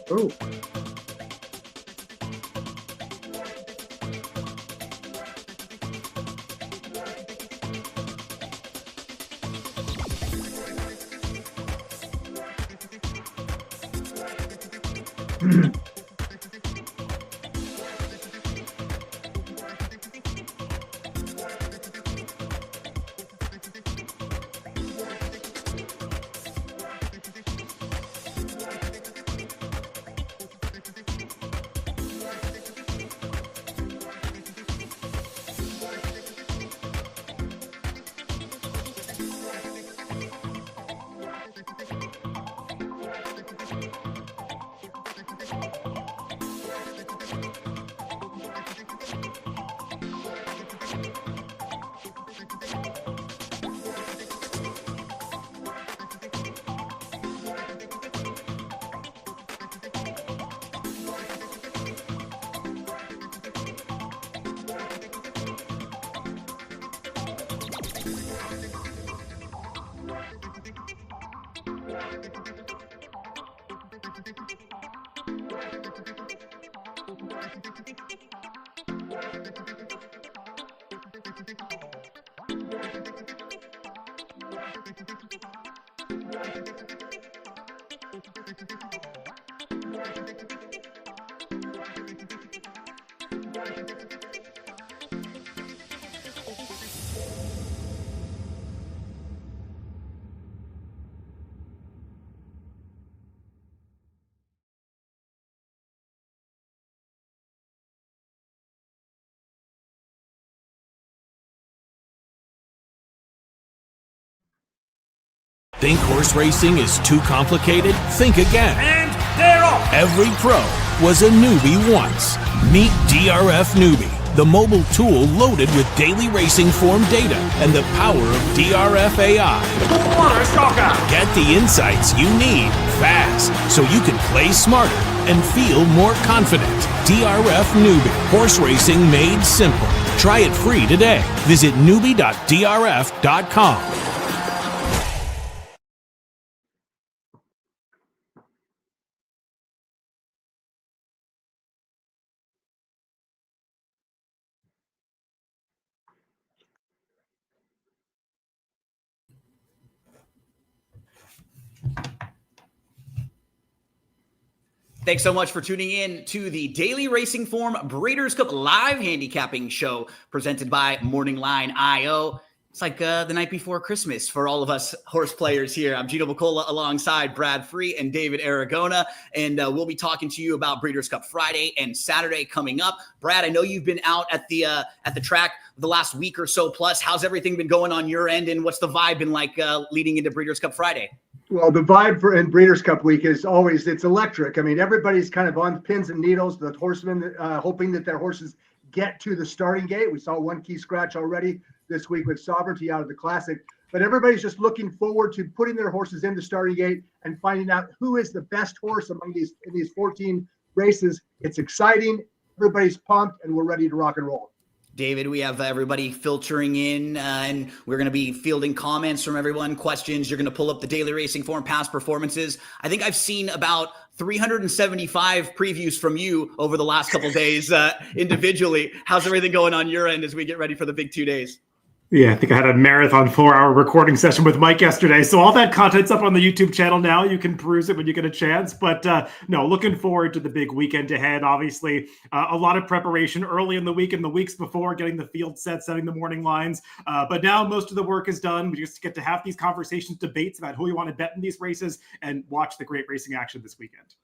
Oh. Think horse racing is too complicated? Think again. And they're off! Every pro was a newbie once. Meet DRF Newbie, the mobile tool loaded with daily racing form data and the power of DRF AI. What a shocker! Get the insights you need fast so you can play smarter and feel more confident. DRF Newbie, horse racing made simple. Try it free today. Visit newbie.drf.com. Thanks so much for tuning in to the Daily Racing Form Breeders' Cup live handicapping show presented by Morning Line IO. It's like the night before Christmas for all of us horse players here. I'm Gino Buccola alongside Brad Free and David Aragona, and we'll be talking to you about Breeders' Cup Friday and Saturday coming up. Brad, I know you've been out at the track the last week or so plus. How's everything been going on your end, and what's the vibe been like leading into Breeders' Cup Friday? Well, the vibe in Breeders' Cup week is always, it's electric. I mean, everybody's kind of on pins and needles, the horsemen hoping that their horses get to the starting gate. We saw one key scratch already this week with Sovereignty out of the Classic. But everybody's just looking forward to putting their horses in the starting gate and finding out who is the best horse among these 14 races. It's exciting. Everybody's pumped, and we're ready to rock and roll. David, we have everybody filtering in, and we're going to be fielding comments from everyone, questions. You're going to pull up the Daily Racing Form past performances. I think I've seen about 375 previews from you over the last couple of days individually. How's everything going on your end as we get ready for the big 2 days? Yeah, I think I had a marathon 4-hour recording session with Mike yesterday. So all that content's up on the YouTube channel now. You can peruse it when you get a chance. But no, looking forward to the big weekend ahead. Obviously, a lot of preparation early in the week and the weeks before, getting the field set, setting the morning lines. But now most of the work is done. We just get to have these conversations, debates about who we want to bet in these races and watch the great racing action this weekend.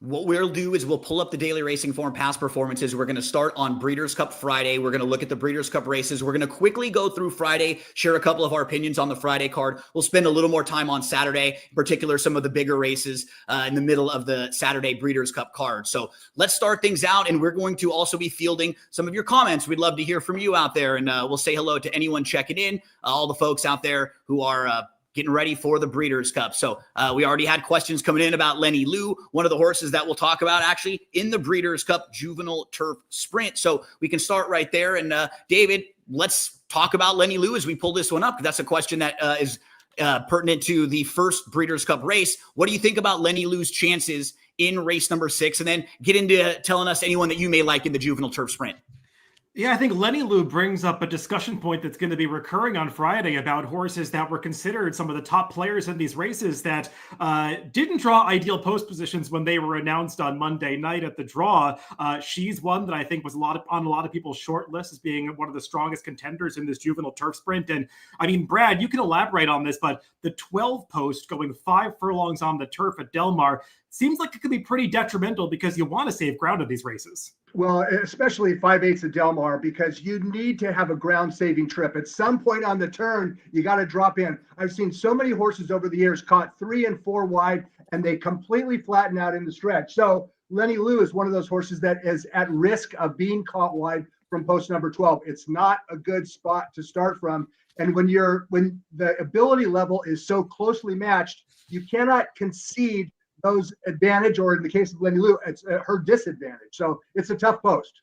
What we'll do is we'll pull up the Daily Racing Form past performances. We're going to start on Breeders' Cup Friday. We're going to look at the Breeders' Cup races. We're going to quickly go through Friday, share a couple of our opinions on the Friday card. We'll spend a little more time on Saturday, in particular some of the bigger races in the middle of the Saturday Breeders' Cup card. So let's start things out, and we're going to also be fielding some of your comments. We'd love to hear from you out there, and we'll say hello to anyone checking in, all the folks out there who are getting ready for the Breeders' Cup. So we already had questions coming in about Lenny Lou, one of the horses that we'll talk about actually in the Breeders' Cup Juvenile Turf Sprint. So we can start right there. And David, let's talk about Lenny Lou as we pull this one up. That's a question that is pertinent to the first Breeders' Cup race. What do you think about Lenny Lou's chances in race number 6, and then get into telling us anyone that you may like in the Juvenile Turf Sprint. Yeah, I think Lenny Lou brings up a discussion point that's going to be recurring on Friday about horses that were considered some of the top players in these races that didn't draw ideal post positions when they were announced on Monday night at the draw. She's one that I think was on a lot of people's short list as being one of the strongest contenders in this Juvenile Turf Sprint. And I mean, Brad, you can elaborate on this, but the 12 post going 5 furlongs on the turf at Del Mar seems like it could be pretty detrimental because you want to save ground in these races. Well, especially 5/8 at Del Mar, because you need to have a ground-saving trip. At some point on the turn, you got to drop in. I've seen so many horses over the years caught 3 and 4 wide, and they completely flatten out in the stretch. So Lenny Lou is one of those horses that is at risk of being caught wide from post number 12. It's not a good spot to start from. And when the ability level is so closely matched, you cannot concede those advantage, or in the case of Lenny Lou, it's her disadvantage. So it's a tough post.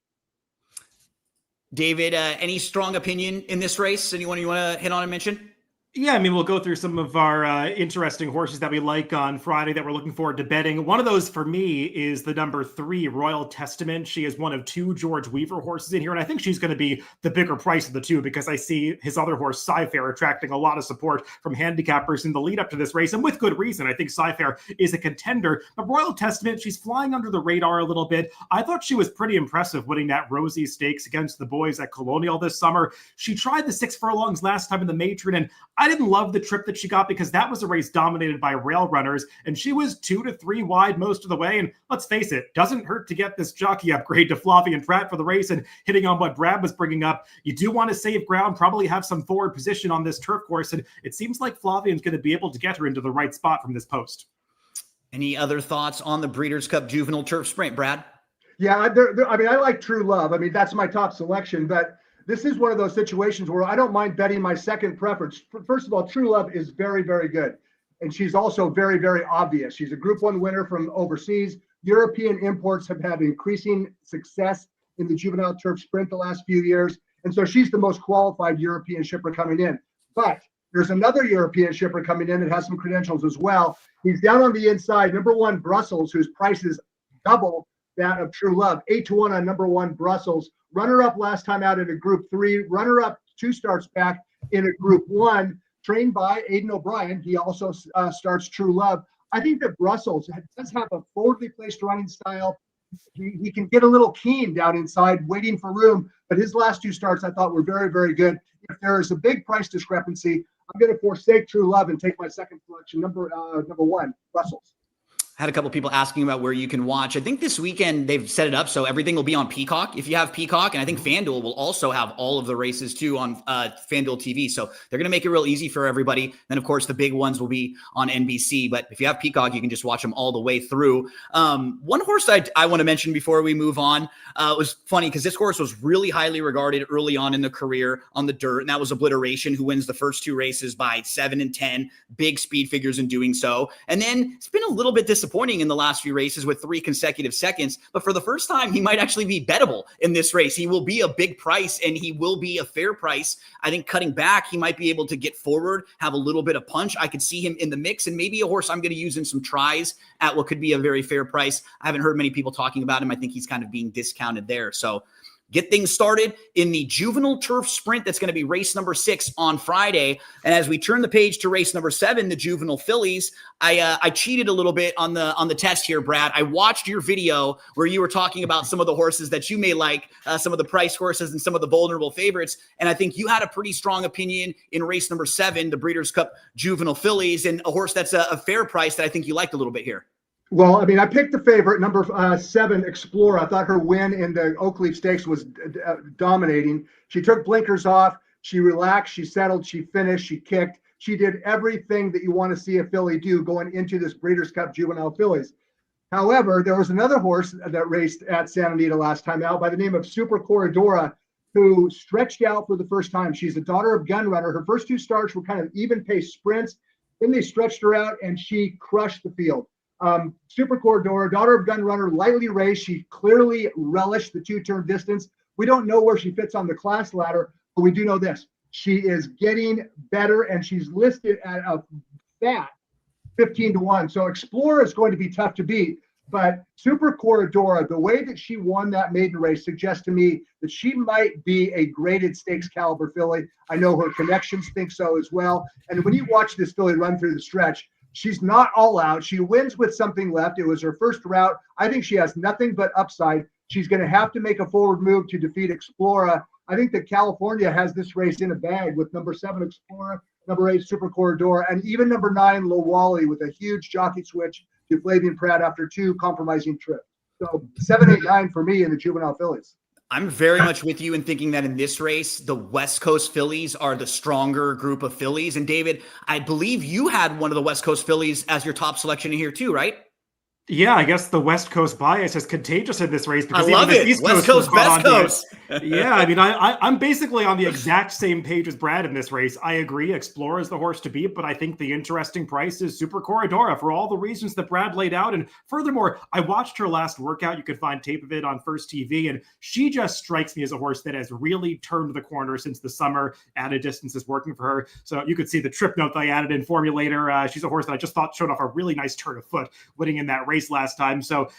David, any strong opinion in this race? Anyone you want to hit on and mention? Yeah, I mean, we'll go through some of our interesting horses that we like on Friday that we're looking forward to betting. One of those for me is the number 3, Royal Testament. She is one of 2 George Weaver horses in here, and I think she's going to be the bigger price of the 2 because I see his other horse, Sci-Fair, attracting a lot of support from handicappers in the lead up to this race, and with good reason. I think Sci-Fair is a contender. But Royal Testament, she's flying under the radar a little bit. I thought she was pretty impressive winning that Rosie Stakes against the boys at Colonial this summer. She tried the 6 furlongs last time in the Matron, and I didn't love the trip that she got because that was a race dominated by rail runners, and she was 2 to 3 wide most of the way. And let's face it, doesn't hurt to get this jockey upgrade to Flavien Prat for the race. And hitting on what Brad was bringing up, you do want to save ground, probably have some forward position on this turf course, and it seems like Flavien's going to be able to get her into the right spot from this post. Any other thoughts on the Breeders' Cup Juvenile Turf Sprint, Brad? Yeah, I mean, I like True Love. I mean, that's my top selection, but this is one of those situations where I don't mind betting my second preference. First of all, True Love is very, very good. And she's also very, very obvious. She's a Group 1 winner from overseas. European imports have had increasing success in the Juvenile Turf Sprint the last few years. And so she's the most qualified European shipper coming in. But there's another European shipper coming in that has some credentials as well. He's down on the inside, number 1, Brussels, whose price is double that of True Love. 8 to 1 on number 1, Brussels. Runner-up last time out in a Group 3. Runner-up 2 starts back in a Group 1. Trained by Aidan O'Brien. He also starts True Love. I think that Brussels does have a forwardly placed running style. He can get a little keen down inside, waiting for room. But his last 2 starts I thought were very, very good. If there is a big price discrepancy, I'm going to forsake True Love and take my second selection, number 1, Brussels. Had a couple people asking about where you can watch. I think this weekend they've set it up so everything will be on Peacock if you have Peacock, and I think FanDuel will also have all of the races too on FanDuel TV. So they're going to make it real easy for everybody. Then of course the big ones will be on NBC, but if you have Peacock, you can just watch them all the way through. One horse I want to mention before we move on was funny because this horse was really highly regarded early on in the career on the dirt, and that was Obliteration, who wins the first 2 races by 7 and 10, big speed figures in doing so. And then it's been a little bit disappointing in the last few races with 3 consecutive seconds, but for the first time, he might actually be bettable in this race. He will be a big price and he will be a fair price. I think cutting back, he might be able to get forward, have a little bit of punch. I could see him in the mix and maybe a horse I'm going to use in some tries at what could be a very fair price. I haven't heard many people talking about him. I think he's kind of being discounted there. So get things started in the Juvenile Turf Sprint. That's going to be race number 6 on Friday. And as we turn the page to race number 7, the Juvenile Fillies, I cheated a little bit on the test here, Brad. I watched your video where you were talking about some of the horses that you may like, some of the price horses and some of the vulnerable favorites. And I think you had a pretty strong opinion in race number 7, the Breeders' Cup Juvenile Fillies, and a horse that's a fair price that I think you liked a little bit here. Well, I mean, I picked the favorite, number 7, Explorer. I thought her win in the Oakleaf Stakes was dominating. She took blinkers off. She relaxed. She settled. She finished. She kicked. She did everything that you want to see a filly do going into this Breeders' Cup Juvenile Fillies. However, there was another horse that raced at Santa Anita last time out by the name of Super Corridora, who stretched out for the first time. She's a daughter of Gunrunner. Her first 2 starts were kind of even-paced sprints. Then they stretched her out, and she crushed the field. Super Corridora, daughter of Gunrunner, lightly raced. She clearly relished the 2-turn distance. We don't know where she fits on the class ladder, but we do know this. She is getting better, and she's listed at a fat 15 to 1. So Explorer is going to be tough to beat. But Super Corridora, the way that she won that maiden race suggests to me that she might be a graded stakes caliber filly. I know her connections think so as well. And when you watch this filly run through the stretch, she's not all out. She wins with something left. It was her first route. I think she has nothing but upside. She's going to have to make a forward move to defeat Explora. I think that California has this race in a bag with number 7 Explora, number 8 Super Corridor, and even number 9 Lowally with a huge jockey switch to Flavian Pratt after 2 compromising trips. So 7, 8, 9 for me in the Juvenile Fillies. I'm very much with you in thinking that in this race, the West Coast Fillies are the stronger group of fillies. And David, I believe you had one of the West Coast Fillies as your top selection in here too, right? Yeah, I guess the West Coast bias is contagious in this race because I love even the it. East West Coast Coast, Best Coast. Yeah, I mean, I'm basically on the exact same page as Brad in this race. I agree, Explorer is the horse to beat, but I think the interesting price is Super Corridora for all the reasons that Brad laid out. And furthermore, I watched her last workout. You could find tape of it on First TV, and she just strikes me as a horse that has really turned the corner since the summer. Added distance is working for her. So you could see the trip note that I added in Formulator. She's a horse that I just thought showed off a really nice turn of foot, winning in that race last time. So,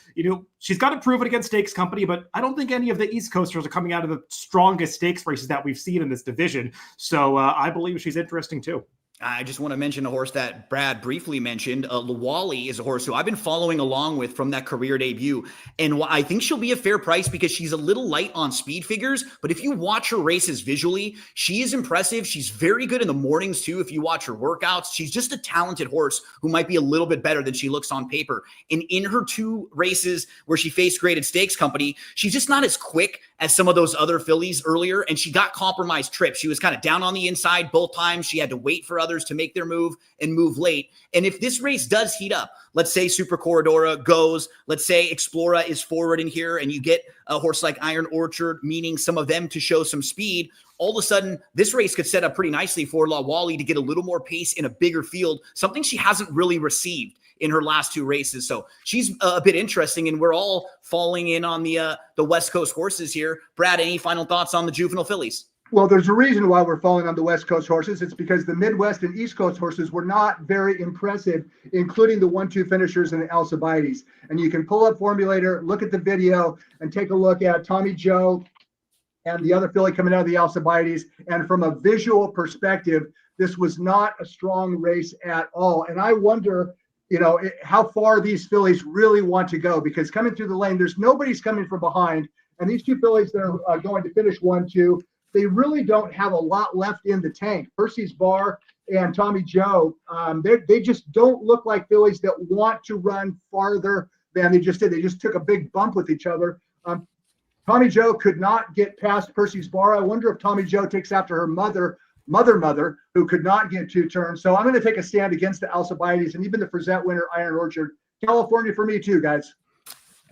she's got to prove it against Stakes Company, but I don't think any of the East Coasters are coming out of the strongest stakes races that we've seen in this division. So I believe she's interesting too. I just want to mention a horse that Brad briefly mentioned. Lowally is a horse who I've been following along with from that career debut. And I think she'll be a fair price because she's a little light on speed figures. But if you watch her races visually, she is impressive. She's very good in the mornings too. If you watch her workouts, she's just a talented horse who might be a little bit better than she looks on paper. And in her 2 races where she faced Graded Stakes Company, she's just not as quick as some of those other fillies earlier. And she got compromised trips. She was kind of down on the inside both times. She had to wait for others to make their move and move late. And if this race does heat up, let's say Super Corridora goes, let's say Explora is forward in here, and you get a horse like Iron Orchard, meaning some of them to show some speed, all of a sudden this race could set up pretty nicely for Lowally to get a little more pace in a bigger field, something she hasn't really received in her last 2 races. So she's a bit interesting, and we're all falling in on the West Coast horses here. Brad, any final thoughts on the Juvenile Fillies? Well, there's a reason why we're falling on the West Coast horses. It's because the Midwest and East Coast horses were not very impressive, including the 1-2 finishers and the Alcibiades. And you can pull up Formulator, look at the video, and take a look at Tommy Joe and the other filly coming out of the Alcibiades. And from a visual perspective, this was not a strong race at all. And I wonder, how far these fillies really want to go, because coming through the lane, there's nobody's coming from behind. And these 2 fillies that are going to finish 1-2, they really don't have a lot left in the tank. Percy's Bar and Tommy Joe, they just don't look like fillies that want to run farther than they just did. They just took a big bump with each other. Tommy Joe could not get past Percy's Bar. I wonder if Tommy Joe takes after her mother, who could not get 2 turns. So I'm going to take a stand against the Alcibiades and even the Frazette winner, Iron Orchard. California for me too, guys.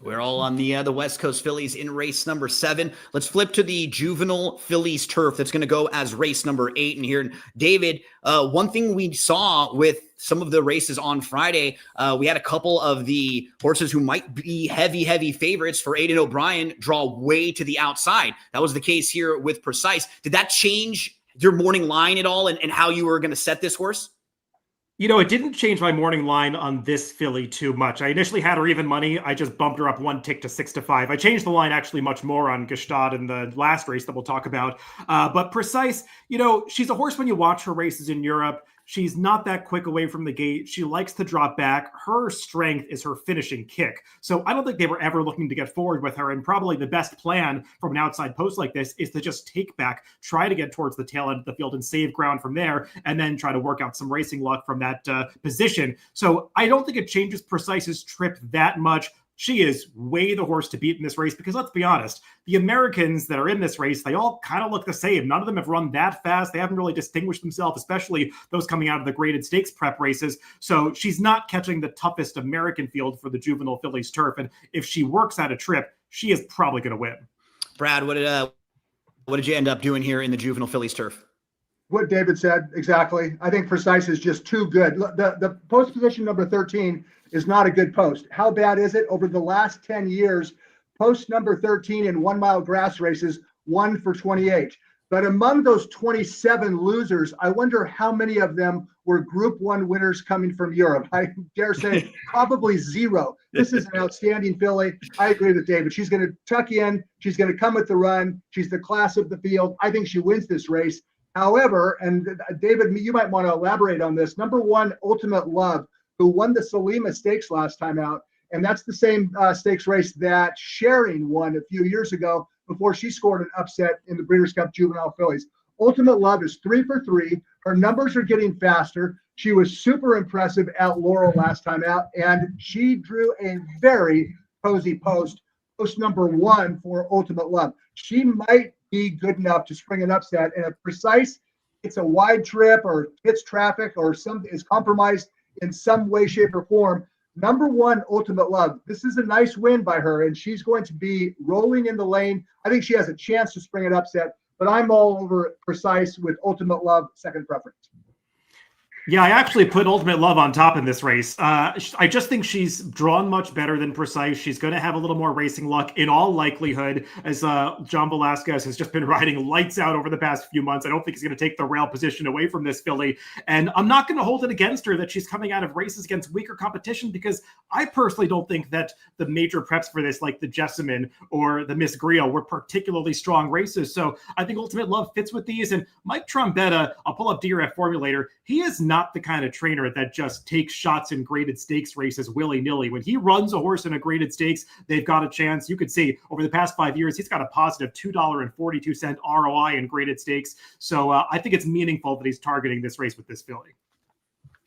We're all on the West Coast Fillies in race number 7. Let's flip to the Juvenile Fillies Turf. That's going to go as race number 8 in here. And David, one thing we saw with some of the races on Friday, we had a couple of the horses who might be heavy favorites for Aidan O'Brien draw way to the outside. That was the case here with Precise. Did that change your morning line at all and how you were going to set this horse? It didn't change my morning line on this filly too much. I initially had her even money. I just bumped her up 1 tick to 6-5. I changed the line actually much more on Gestad in the last race that we'll talk about. But Precise, she's a horse when you watch her races in Europe. She's not that quick away from the gate. She likes to drop back. Her strength is her finishing kick. So I don't think they were ever looking to get forward with her. And probably the best plan from an outside post like this is to just take back, try to get towards the tail end of the field and save ground from there, and then try to work out some racing luck from that position. So I don't think it changes Precise's trip that much. She is way the horse to beat in this race because let's be honest, the Americans that are in this race, they all kind of look the same. None of them have run that fast. They haven't really distinguished themselves, especially those coming out of the graded stakes prep races. So she's not catching the toughest American field for the Juvenile Fillies Turf. And if she works out a trip, she is probably going to win. Brad, what did you end up doing here in the Juvenile Fillies Turf? What David said, exactly. I think Precise is just too good. The post position number 13 is not a good post. How bad is it? Over the last 10 years, post number 13 in 1 mile grass races, 1 for 28. But among those 27 losers, I wonder how many of them were Group 1 winners coming from Europe. I dare say probably zero. This is an outstanding filly. I agree with David. She's going to tuck in. She's going to come with the run. She's the class of the field. I think she wins this race. However, and David, you might want to elaborate on this. Number 1, Ultimate Love, who won the Salima Stakes last time out. And that's the same stakes race that Sharing won a few years ago before she scored an upset in the Breeders' Cup Juvenile Fillies. Ultimate Love is 3 for 3. Her numbers are getting faster. She was super impressive at Laurel last time out, and she drew a very cozy post number 1 for Ultimate Love. She might be good enough to spring an upset, and if Precise, it's a wide trip or hits traffic or is compromised in some way, shape, or form. Number 1, Ultimate Love. This is a nice win by her, and she's going to be rolling in the lane. I think she has a chance to spring an upset, but I'm all over Precise with Ultimate Love, second preference. Yeah, I actually put Ultimate Love on top in this race. I just think she's drawn much better than Precise. She's going to have a little more racing luck in all likelihood, as John Velasquez has just been riding lights out over the past few months. I don't think he's going to take the rail position away from this filly. And I'm not going to hold it against her that she's coming out of races against weaker competition, because I personally don't think that the major preps for this, like the Jessamine or the Miss Grio, were particularly strong races. So I think Ultimate Love fits with these. And Mike Trombetta, I'll pull up DRF Formulator. He is not the kind of trainer that just takes shots in graded stakes races willy-nilly. When he runs a horse in a graded stakes, they've got a chance. You could see over the past 5 years, he's got a positive $2.42 ROI in graded stakes. So I think it's meaningful that he's targeting this race with this filly.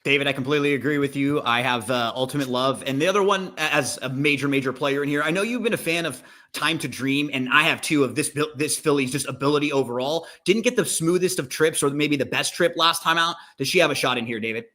David, I completely agree with you. I have Ultimate Love. And the other one, as a major player in here, I know you've been a fan of Time to Dream, and I have too, of this filly's just ability overall. Didn't get the smoothest of trips, or maybe the best trip last time out. Does she have a shot in here, David?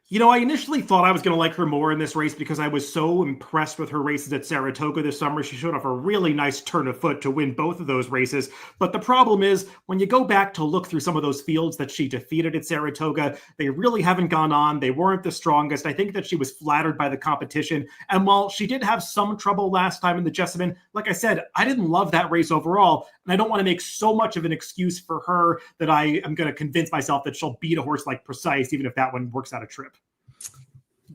You know, I initially thought I was going to like her more in this race because I was so impressed with her races at Saratoga this summer. She showed off a really nice turn of foot to win both of those races. But the problem is, when you go back to look through some of those fields that she defeated at Saratoga, they really haven't gone on. They weren't the strongest. I think that she was flattered by the competition. And while she did have some trouble last time in the Jessamine, like I said, I didn't love that race overall. And I don't want to make so much of an excuse for her that I am going to convince myself that she'll beat a horse like Precise, even if that one works out a trip.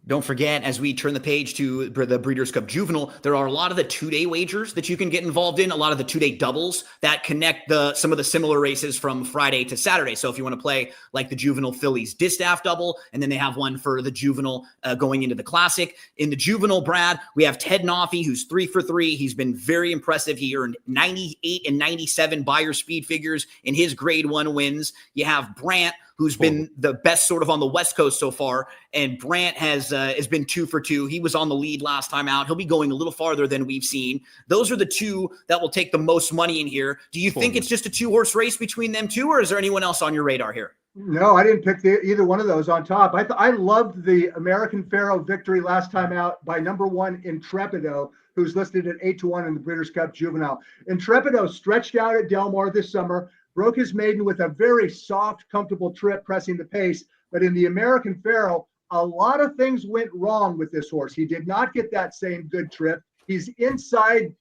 Don't forget, as we turn the page to the Breeders' Cup Juvenile, there are a lot of the 2-day wagers that you can get involved in, a lot of the 2-day doubles that connect some of the similar races from Friday to Saturday. So if you want to play like the Juvenile Fillies Distaff double, and then they have one for the Juvenile going into the Classic. In the Juvenile, Brad, we have Ted Noffey, who's 3 for 3. He's been very impressive. He earned 98 and 97 Beyer speed figures in his grade 1 wins. You have Brandt, who's been the best sort of on the West Coast so far. And Brandt has been 2 for 2. He was on the lead last time out. He'll be going a little farther than we've seen. Those are the two that will take the most money in here. Do you think it's just a 2-horse race between them two, or is there anyone else on your radar here? No, I didn't pick either one of those on top. I loved the American Pharoah victory last time out by number 1 Intrepido, who's listed at 8-1 in the Breeders' Cup Juvenile. Intrepido stretched out at Del Mar this summer, broke his maiden with a very soft, comfortable trip, pressing the pace. But in the American Pharoah, a lot of things went wrong with this horse. He did not get that same good trip. He's inside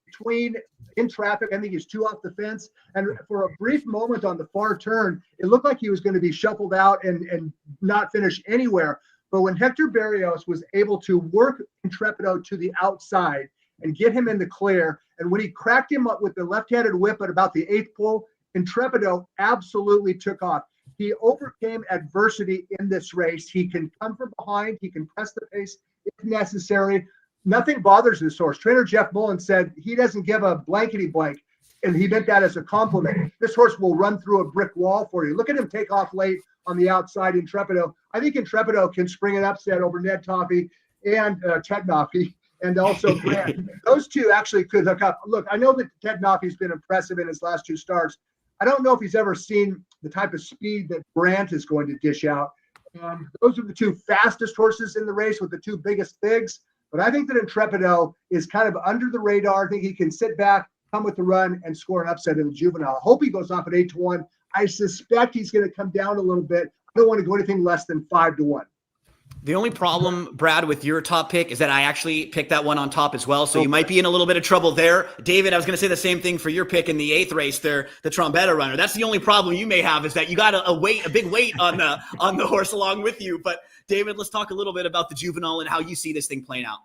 in traffic. I think he's 2 off the fence. And for a brief moment on the far turn, it looked like he was going to be shuffled out and not finish anywhere. But when Hector Berrios was able to work Intrepido to the outside and get him in the clear, and when he cracked him up with the left-handed whip at about the 8th pole, Intrepido absolutely took off. He overcame adversity in this race. He can come from behind. He can press the pace if necessary. Nothing bothers this horse. Trainer Jeff Mullen said he doesn't give a blankety blank, and he meant that as a compliment. This horse will run through a brick wall for you. Look at him take off late on the outside, Intrepido. I think Intrepido can spring an upset over Ned Toffey and Ted Noffey, and also Grant. Those two actually could hook up. Look, I know that Ted Noffey's been impressive in his last 2 starts. I don't know if he's ever seen the type of speed that Brandt is going to dish out. And those are the 2 fastest horses in the race with the 2 biggest figs. But I think that Intrepido is kind of under the radar. I think he can sit back, come with the run, and score an upset in the Juvenile. I hope he goes off at 8-1. I suspect he's going to come down a little bit. I don't want to go anything less than 5-1. The only problem, Brad, with your top pick is that I actually picked that one on top as well. So you might be in a little bit of trouble there. David, I was going to say the same thing for your pick in the 8th race there, the Trombetta runner. That's the only problem you may have, is that you got a big weight on the horse along with you. But David, let's talk a little bit about the Juvenile and how you see this thing playing out.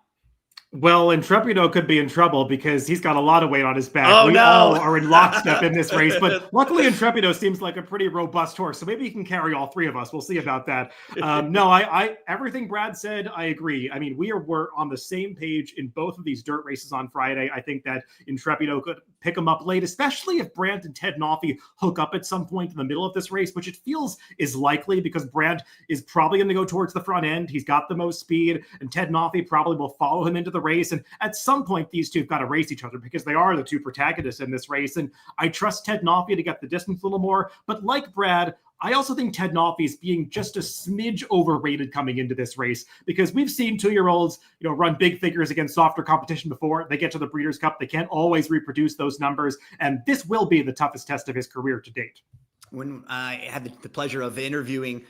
Well, Intrepido could be in trouble because he's got a lot of weight on his back. Oh, we no. all are in lockstep in this race, but luckily Intrepido seems like a pretty robust horse, so maybe he can carry all three of us. We'll see about that. No, I everything Brad said, I agree. I mean, we're on the same page in both of these dirt races on Friday. I think that Intrepido could pick him up late, especially if Brandt and Ted Noffey hook up at some point in the middle of this race, which it feels is likely because Brandt is probably going to go towards the front end. He's got the most speed, and Ted Noffey probably will follow him into the race. And at some point, these two have got to race each other because they are the two protagonists in this race. And I trust Ted Noffey to get the distance a little more. But like Brad, I also think Ted Noffey is being just a smidge overrated coming into this race because we've seen 2-year-olds, run big figures against softer competition before. They get to the Breeders' Cup. They can't always reproduce those numbers. And this will be the toughest test of his career to date. When I had the pleasure of interviewing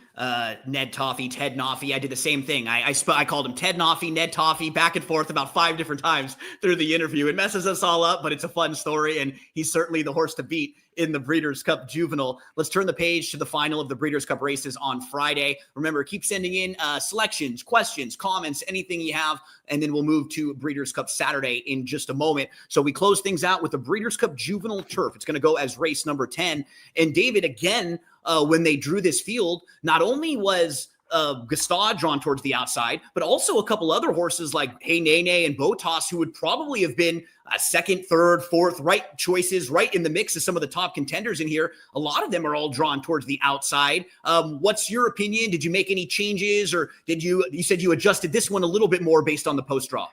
Ned Toffee, Ted Noffey, I did the same thing. I called him Ted Noffey, Ned Toffee, back and forth about 5 different times through the interview. It messes us all up, but it's a fun story, and he's certainly the horse to beat in the Breeders' Cup Juvenile. Let's turn the page to the final of the Breeders' Cup races on Friday. Remember, keep sending in selections, questions, comments, anything you have, and then we'll move to Breeders' Cup Saturday in just a moment. So we close things out with the Breeders' Cup Juvenile Turf. It's going to go as race number 10. And David, again, when they drew this field, not only was Gstaad drawn towards the outside, but also a couple other horses like Hey Nene and Botas, who would probably have been second, third, fourth, right choices, right in the mix of some of the top contenders in here. A lot of them are all drawn towards the outside. What's your opinion? Did you make any changes, or you said you adjusted this one a little bit more based on the post draw?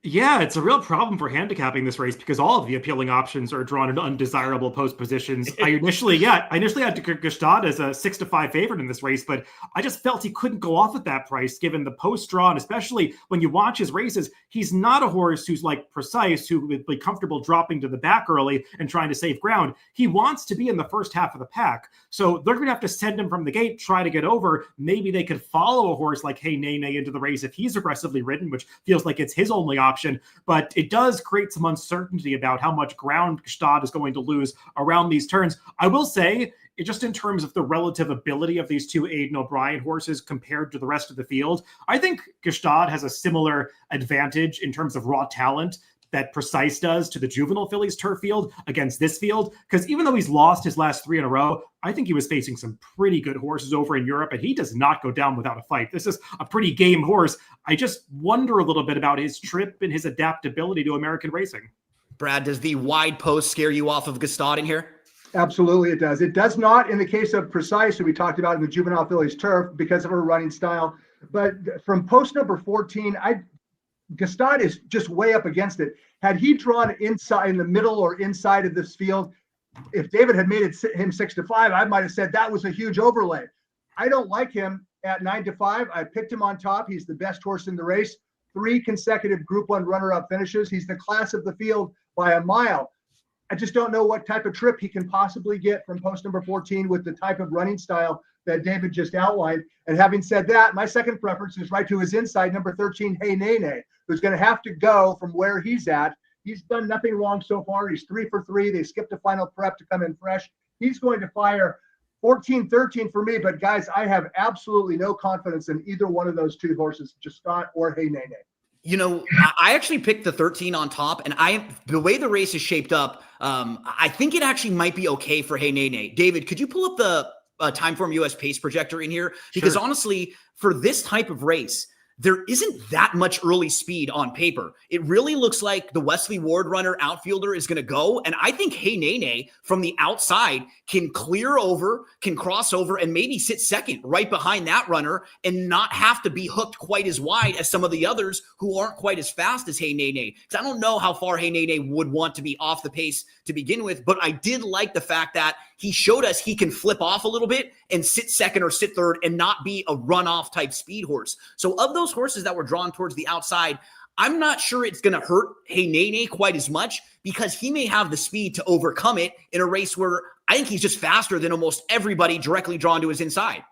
Yeah, it's a real problem for handicapping this race because all of the appealing options are drawn in undesirable post positions. I initially had Gstaad as a 6-5 favorite in this race, but I just felt he couldn't go off at that price given the post draw, and especially when you watch his races, he's not a horse who's like precise, who would be comfortable dropping to the back early and trying to save ground. He wants to be in the first half of the pack, so they're going to have to send him from the gate, try to get over. Maybe they could follow a horse like Hey Nene into the race if he's aggressively ridden, which feels like it's his only option, but it does create some uncertainty about how much ground Gstaad is going to lose around these turns. I will say, just in terms of the relative ability of these two Aidan O'Brien horses compared to the rest of the field, I think Gstaad has a similar advantage in terms of raw talent that Precise does to the Juvenile Fillies turf field against this field, because even though he's lost his last 3 in a row, I think he was facing some pretty good horses over in Europe, and he does not go down without a fight. This is a pretty game horse. I just wonder a little bit about his trip and his adaptability to American racing. Brad, does the wide post scare you off of Gstaad in here? Absolutely, it does. It does not in the case of Precise, who we talked about in the Juvenile Fillies turf, because of her running style. But from post number 14, Gstaad is just way up against it. Had he drawn inside in the middle or inside of this field, if David had made him 6-5, I might have said that was a huge overlay. I don't like him at 9-5. I picked him on top. He's the best horse in the race. 3 consecutive Group 1 runner-up finishes. He's the class of the field by a mile. I just don't know what type of trip he can possibly get from post number 14 with the type of running style that David just outlined. And having said that, my second preference is right to his inside, number 13, Hey Nene, who's going to have to go from where he's at. He's done nothing wrong so far. He's 3 for 3. They skipped a final prep to come in fresh. He's going to fire 14-13 for me. But guys, I have absolutely no confidence in either one of those two horses, Gstaad or Hey Nene. You know, I actually picked the 13 on top, and the way the race is shaped up, I think it actually might be okay for Hey Nene. David, could you pull up the Timeform US pace projector in here? Because honestly, for this type of race, there isn't that much early speed on paper. It really looks like the Wesley Ward runner outfielder is going to go. And I think Hey Nene from the outside can clear over, can cross over, and maybe sit second right behind that runner and not have to be hooked quite as wide as some of the others who aren't quite as fast as Hey Nene. Because I don't know how far Hey Nene would want to be off the pace to begin with, but I did like the fact that he showed us he can flip off a little bit and sit second or sit third and not be a runoff type speed horse. So of those horses that were drawn towards the outside, I'm not sure it's going to hurt Hey Nene quite as much because he may have the speed to overcome it in a race where I think he's just faster than almost everybody directly drawn to his inside.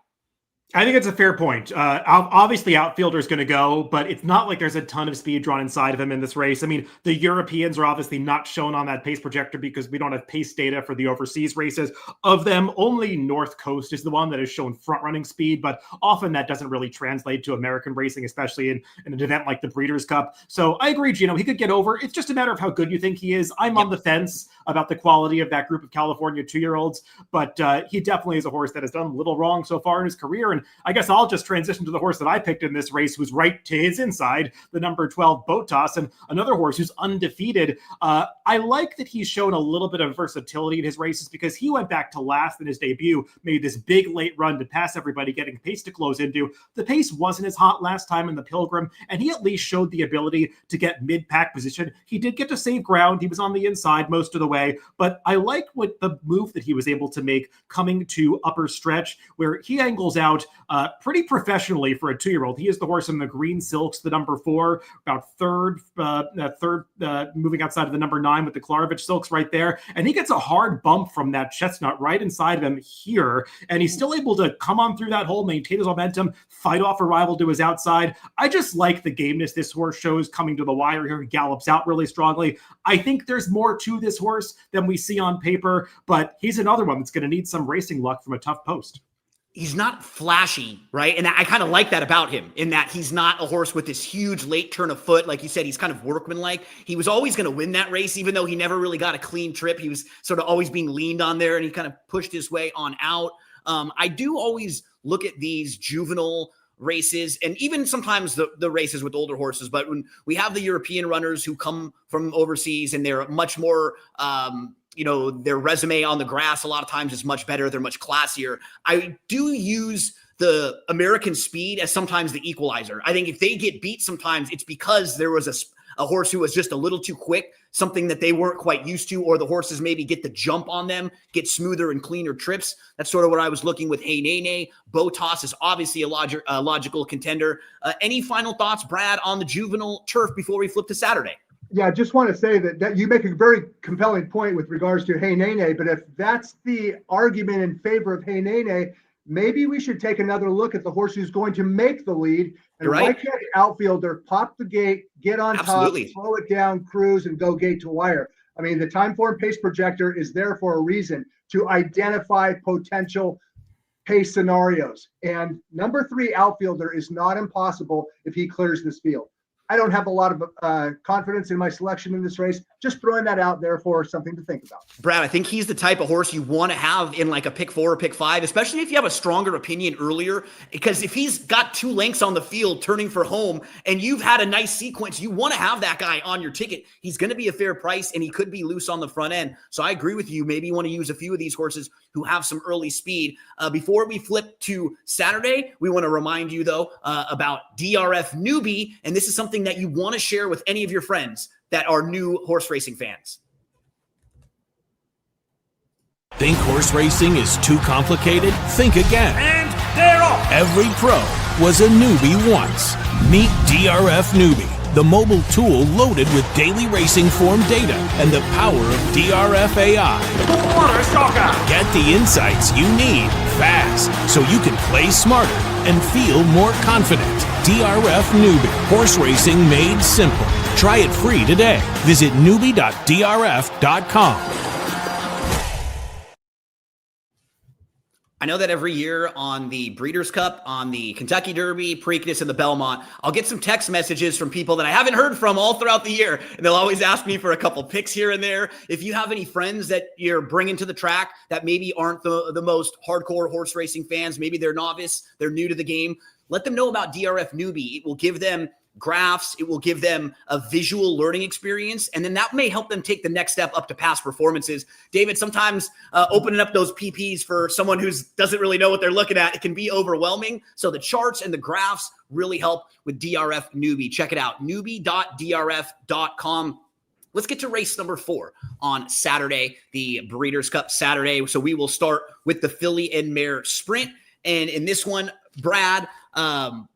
I think it's a fair point. Obviously, outfielder's going to go, but it's not like there's a ton of speed drawn inside of him in this race. I mean, the Europeans are obviously not shown on that pace projector because we don't have pace data for the overseas races. Of them, only North Coast is the one that has shown front-running speed, but often that doesn't really translate to American racing, especially in an event like the Breeders' Cup. So I agree, Gino, he could get over. It's just a matter of how good you think he is. I'm on the fence about the quality of that group of California 2-year-olds, but he definitely is a horse that has done a little wrong so far in his career. And I guess I'll just transition to the horse that I picked in this race, who's right to his inside, the number 12 Botas, and another horse who's undefeated. I like that he's shown a little bit of versatility in his races because he went back to last in his debut, made this big late run to pass everybody, getting pace to close into. The pace wasn't as hot last time in the Pilgrim, and he at least showed the ability to get mid-pack position. He did get to save ground. He was on the inside most of the way, but I like what the move that he was able to make coming to upper stretch, where he angles out pretty professionally for a 2-year-old. He is the horse in the green silks, the number 4, about third, moving outside of the number 9 with the Klarovich silks right there. And he gets a hard bump from that chestnut right inside of him here. And he's still able to come on through that hole, maintain his momentum, fight off a rival to his outside. I just like the gameness this horse shows coming to the wire here. He gallops out really strongly. I think there's more to this horse than we see on paper, but he's another one that's going to need some racing luck from a tough post. He's not flashy, right? And I kind of like that about him, in that he's not a horse with this huge late turn of foot. Like you said, he's kind of workmanlike. He was always going to win that race, even though he never really got a clean trip. He was sort of always being leaned on there, and he kind of pushed his way on out. I do always look at these juvenile races, and even sometimes the races with older horses, but when we have the European runners who come from overseas and they're much more their resume on the grass a lot of times is much better. They're much classier. I do use the American speed as sometimes the equalizer. I think if they get beat sometimes, it's because there was a horse who was just a little too quick, something that they weren't quite used to, or the horses maybe get the jump on them, get smoother and cleaner trips. That's sort of what I was looking with Hey Nene. Botas is obviously a logical contender. Any final thoughts, Brad, on the Juvenile Turf before we flip to Saturday? Yeah, I just want to say that you make a very compelling point with regards to Hey Nene, but if that's the argument in favor of Hey Nene, maybe we should take another look at the horse who's going to make the lead. And why can't the outfielder pop the gate, get on top, slow it down, cruise, and go gate to wire? I mean, the time form pace projector is there for a reason, to identify potential pace scenarios. And number 3 outfielder is not impossible if he clears this field. I don't have a lot of confidence in my selection in this race. Just throwing that out there for something to think about. Brad, I think he's the type of horse you want to have in like a pick 4 or pick 5, especially if you have a stronger opinion earlier, because if he's got 2 lengths on the field turning for home and you've had a nice sequence, you want to have that guy on your ticket. He's going to be a fair price and he could be loose on the front end. So I agree with you. Maybe you want to use a few of these horses who have some early speed. Before we flip to Saturday, we want to remind you though about DRF Newbie. And this is something that you want to share with any of your friends that are new horse racing fans. Think horse racing is too complicated? Think again. And they're off. Every pro was a newbie once. Meet DRF Newbie, the mobile tool loaded with daily racing form data and the power of DRF AI. What a shocker! Get the insights you need fast so you can play smarter and feel more confident. DRF Newbie, horse racing made simple. Try it free today. Visit newbie.drf.com. I know that every year on the Breeders' Cup, on the Kentucky Derby, Preakness, and the Belmont, I'll get some text messages from people that I haven't heard from all throughout the year. And they'll always ask me for a couple picks here and there. If you have any friends that you're bringing to the track that maybe aren't the most hardcore horse racing fans, maybe they're novice, they're new to the game, let them know about DRF Newbie. It will give them graphs. It will give them a visual learning experience. And then that may help them take the next step up to past performances. David, sometimes opening up those PPs for someone who doesn't really know what they're looking at, it can be overwhelming. So the charts and the graphs really help with DRF Newbie. Check it out, newbie.drf.com. Let's get to race number 4 on Saturday, the Breeders' Cup Saturday. So we will start with the Filly and Mare Sprint. And in this one, Brad, thought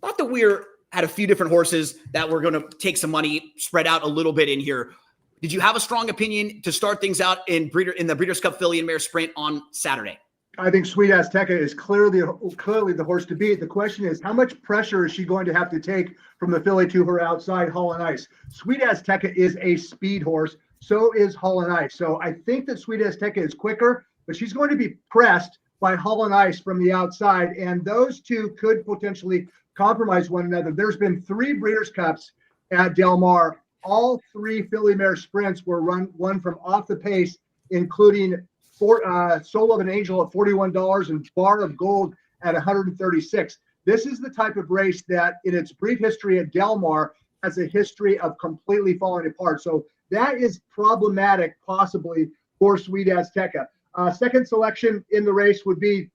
that we're had a few different horses that we're going to take some money, spread out a little bit in here. Did you have a strong opinion to start things out in the Breeders' Cup Filly and Mare Sprint on Saturday? I think Sweet Azteca is clearly the horse to beat. The question is, how much pressure is she going to have to take from the filly to her outside, Hull and Ice? Sweet Azteca is a speed horse. So is Hull and Ice. So I think that Sweet Azteca is quicker, but she's going to be pressed by Hull and Ice from the outside. And those two could potentially compromise one another. There's been 3 Breeders' Cups at Del Mar. All 3 filly mare sprints were won from off the pace, including Soul of an Angel at $41 and Bar of Gold at $136. This is the type of race that in its brief history at Del Mar has a history of completely falling apart. So that is problematic possibly for Sweet Azteca. Second selection in the race would be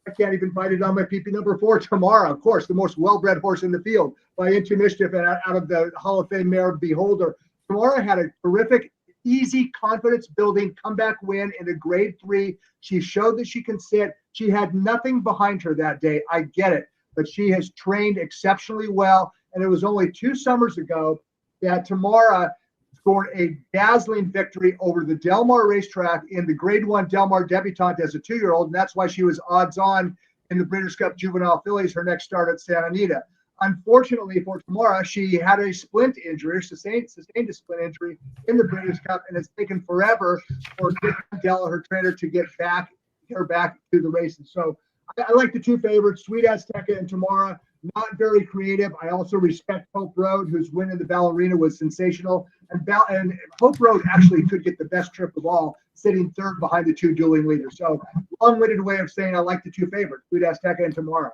I can't even find it on my PP, number 4, Tamara, of course, the most well-bred horse in the field by Into Mischief and out of the Hall of Fame mare Beholder. Tamara had a terrific, easy, confidence-building comeback win in a grade 3. She showed that she can sit. She had nothing behind her that day. I get it, but she has trained exceptionally well. And it was only 2 summers ago that Tamara scored a dazzling victory over the Del Mar racetrack in the grade 1 Del Mar debutante as a 2-year-old. And that's why she was odds on in the Breeders' Cup Juvenile Fillies, her next start at Santa Anita. Unfortunately for Tamara, she had a splint injury, sustained a splint injury in the Breeders' Cup, and it's taken forever for Mandela, her trainer, to get her back to the races. So I like the 2 favorites, Sweet Azteca and Tamara. Not very creative. I also respect Hope Road, whose win in the Ballerina was sensational. And Hope Road actually could get the best trip of all, sitting 3rd behind the 2 dueling leaders. So long-winded way of saying I like the 2 favorites, Sweet Azteca and Tamara.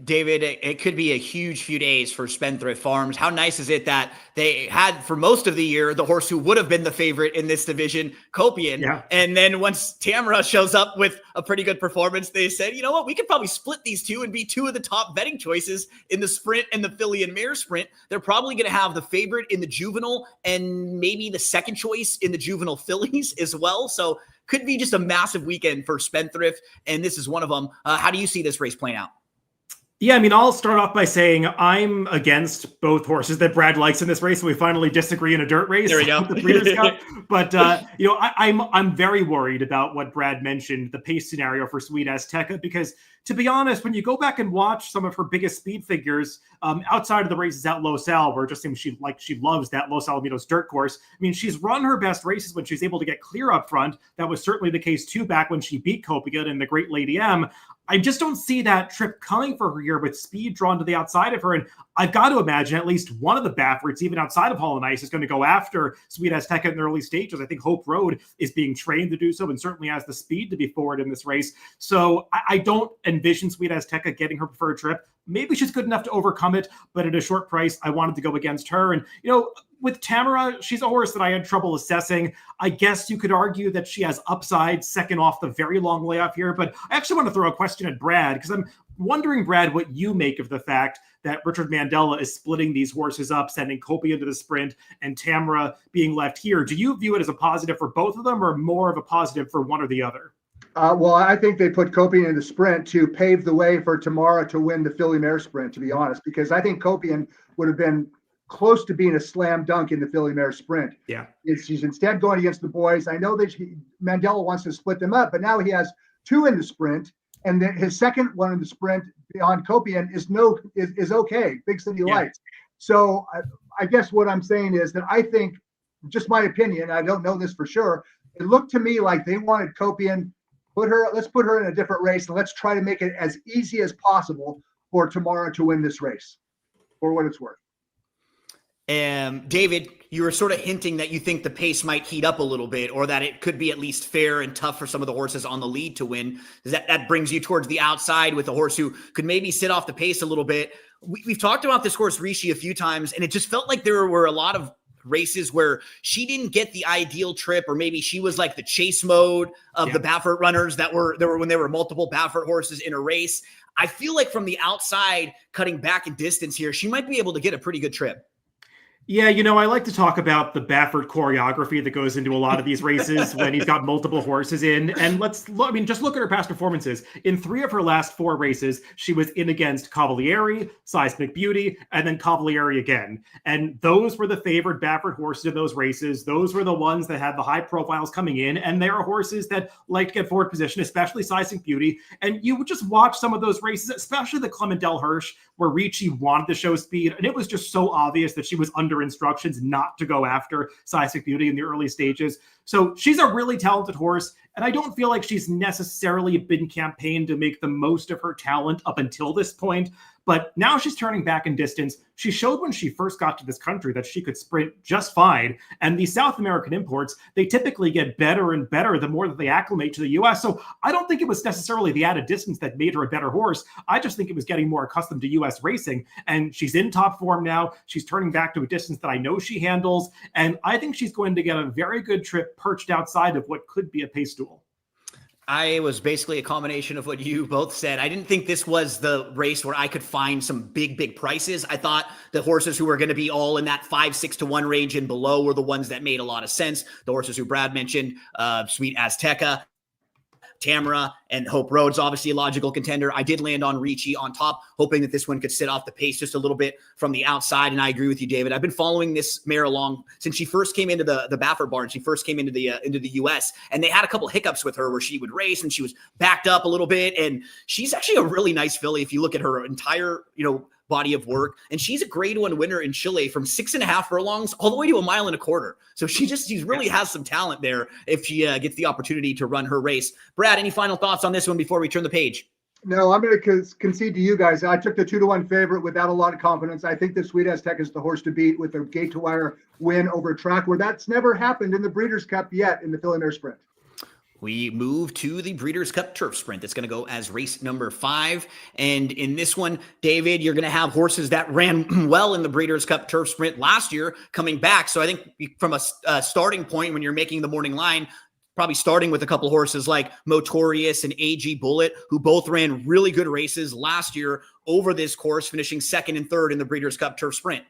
David, it could be a huge few days for Spendthrift Farms. How nice is it that they had, for most of the year, the horse who would have been the favorite in this division, Copian. Yeah. And then once Tamara shows up with a pretty good performance, they said, you know what, we could probably split these 2 and be 2 of the top betting choices in the sprint and the filly and mare sprint. They're probably going to have the favorite in the juvenile and maybe the second choice in the juvenile fillies as well. So could be just a massive weekend for Spendthrift. And this is one of them. How do you see this race playing out? Yeah, I mean, I'll start off by saying I'm against both horses that Brad likes in this race. So we finally disagree in a dirt race. There we go. The Breeders' Cup. But I'm very worried about what Brad mentioned, the pace scenario for Sweet Azteca, because to be honest, when you go back and watch some of her biggest speed figures outside of the races at Los Al, where it just seems she loves that Los Alamitos dirt course. I mean, she's run her best races when she's able to get clear up front. That was certainly the case too back when she beat Copian in the Great Lady M. I just don't see that trip coming for her here with speed drawn to the outside of her. And I've got to imagine at least one of the Baffords, even outside of Hall and Ice, is going to go after Sweet Azteca in the early stages. I think Hope Road is being trained to do so and certainly has the speed to be forward in this race. So I don't envision Sweet Azteca getting her preferred trip. Maybe she's good enough to overcome it, but at a short price, I wanted to go against her. And, with Tamara, she's a horse that I had trouble assessing. I guess you could argue that she has upside second off the very long layoff here, but I actually want to throw a question at Brad because I'm wondering, Brad, what you make of the fact that Richard Mandela is splitting these horses up, sending Kopi into the sprint and Tamara being left here. Do you view it as a positive for both of them or more of a positive for one or the other? Well, I think they put Copian in the sprint to pave the way for Tamara to win the filly mare sprint, to be honest, because I think Copian would have been close to being a slam dunk in the filly mare sprint. Yeah. She's instead going against the boys. I know that Mandela wants to split them up, but now he has 2 in the sprint, and then his second one in the sprint beyond Copian is okay. Big City Lights. So I guess what I'm saying is that I think, just my opinion, I don't know this for sure, it looked to me like they wanted Copian, let's put her in a different race, and let's try to make it as easy as possible for Tamara to win this race, for what it's worth. David, you were sort of hinting that you think the pace might heat up a little bit, or that it could be at least fair and tough for some of the horses on the lead to win. That brings you towards the outside with a horse who could maybe sit off the pace a little bit. We've talked about this horse Rishi a few times, and it just felt like there were a lot of races where she didn't get the ideal trip, or maybe she was like the chase mode of the Baffert runners that were when there were multiple Baffert horses in a race. I feel like from the outside, cutting back in distance here, she might be able to get a pretty good trip. Yeah, I like to talk about the Baffert choreography that goes into a lot of these races when he's got multiple horses in. And just look at her past performances. In 3 of her last 4 races, she was in against Cavalieri, Seismic Beauty, and then Cavalieri again. And those were the favored Baffert horses in those races. Those were the ones that had the high profiles coming in. And there are horses that like to get forward position, especially Seismic Beauty. And you would just watch some of those races, especially the Clementelle Hirsch, where Ricci wanted to show speed. And it was just so obvious that she was under instructions not to go after Seismic Beauty in the early stages. So she's a really talented horse, and I don't feel like she's necessarily been campaigned to make the most of her talent up until this point. But now she's turning back in distance. She showed when she first got to this country that she could sprint just fine. And these South American imports, they typically get better and better the more that they acclimate to the US. So I don't think it was necessarily the added distance that made her a better horse. I just think it was getting more accustomed to US racing. And she's in top form now. She's turning back to a distance that I know she handles. And I think she's going to get a very good trip perched outside of what could be a pace duel. I was basically a combination of what you both said. I didn't think this was the race where I could find some big prices. I thought the horses who were going to be all in that 5-6-1 range and below were the ones that made a lot of sense. The horses who Brad mentioned, Sweet Azteca, Tamara, and Hope Road's obviously a logical contender. I did land on Ricci on top, hoping that this one could sit off the pace just a little bit from the outside. And I agree with you, David. I've been following this mare along since she first came into the Baffert barn. She first came into the US, and they had a couple hiccups with her where she would race and she was backed up a little bit. And she's actually a really nice filly if you look at her entire, body of work. And she's a grade 1 winner in Chile from 6.5 furlongs all the way to 1.25 miles. So she really has some talent there if she gets the opportunity to run her race. Brad, any final thoughts on this one before we turn the page? No, I'm going to concede to you guys. I took the 2-1 favorite without a lot of confidence. I think the Sweet Aztec is the horse to beat with a gate to wire win over a track where that's never happened in the Breeders' Cup yet in the Filly Mare Sprint. We move to the Breeders' Cup Turf Sprint. That's going to go as race number 5. And in this one, David, you're going to have horses that ran well in the Breeders' Cup Turf Sprint last year coming back. So I think from a starting point when you're making the morning line, probably starting with a couple horses like Motorius and AG Bullet, who both ran really good races last year over this course, finishing 2nd and 3rd in the Breeders' Cup Turf Sprint.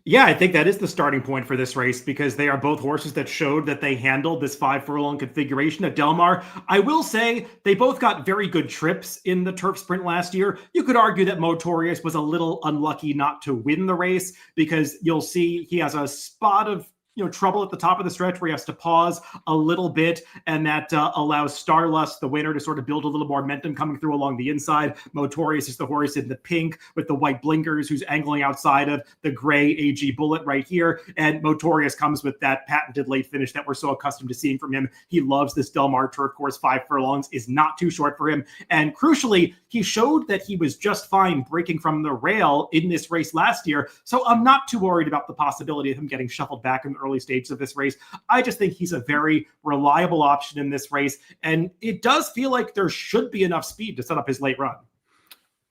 Yeah, I think that is the starting point for this race because they are both horses that showed that they handled this 5-furlong configuration at Del Mar. I will say they both got very good trips in the turf sprint last year. You could argue that Motorius was a little unlucky not to win the race because you'll see he has a spot of trouble at the top of the stretch where he has to pause a little bit, and that allows Starlust, the winner, to sort of build a little more momentum coming through along the inside. Motorius is the horse in the pink with the white blinkers who's angling outside of the gray AG Bullet right here, and Motorius comes with that patented late finish that we're so accustomed to seeing from him. He loves this Del Mar turf course. 5 furlongs is not too short for him, and crucially, he showed that he was just fine breaking from the rail in this race last year, so I'm not too worried about the possibility of him getting shuffled back in the early stages of this race. I just think he's a very reliable option in this race, and it does feel like there should be enough speed to set up his late run.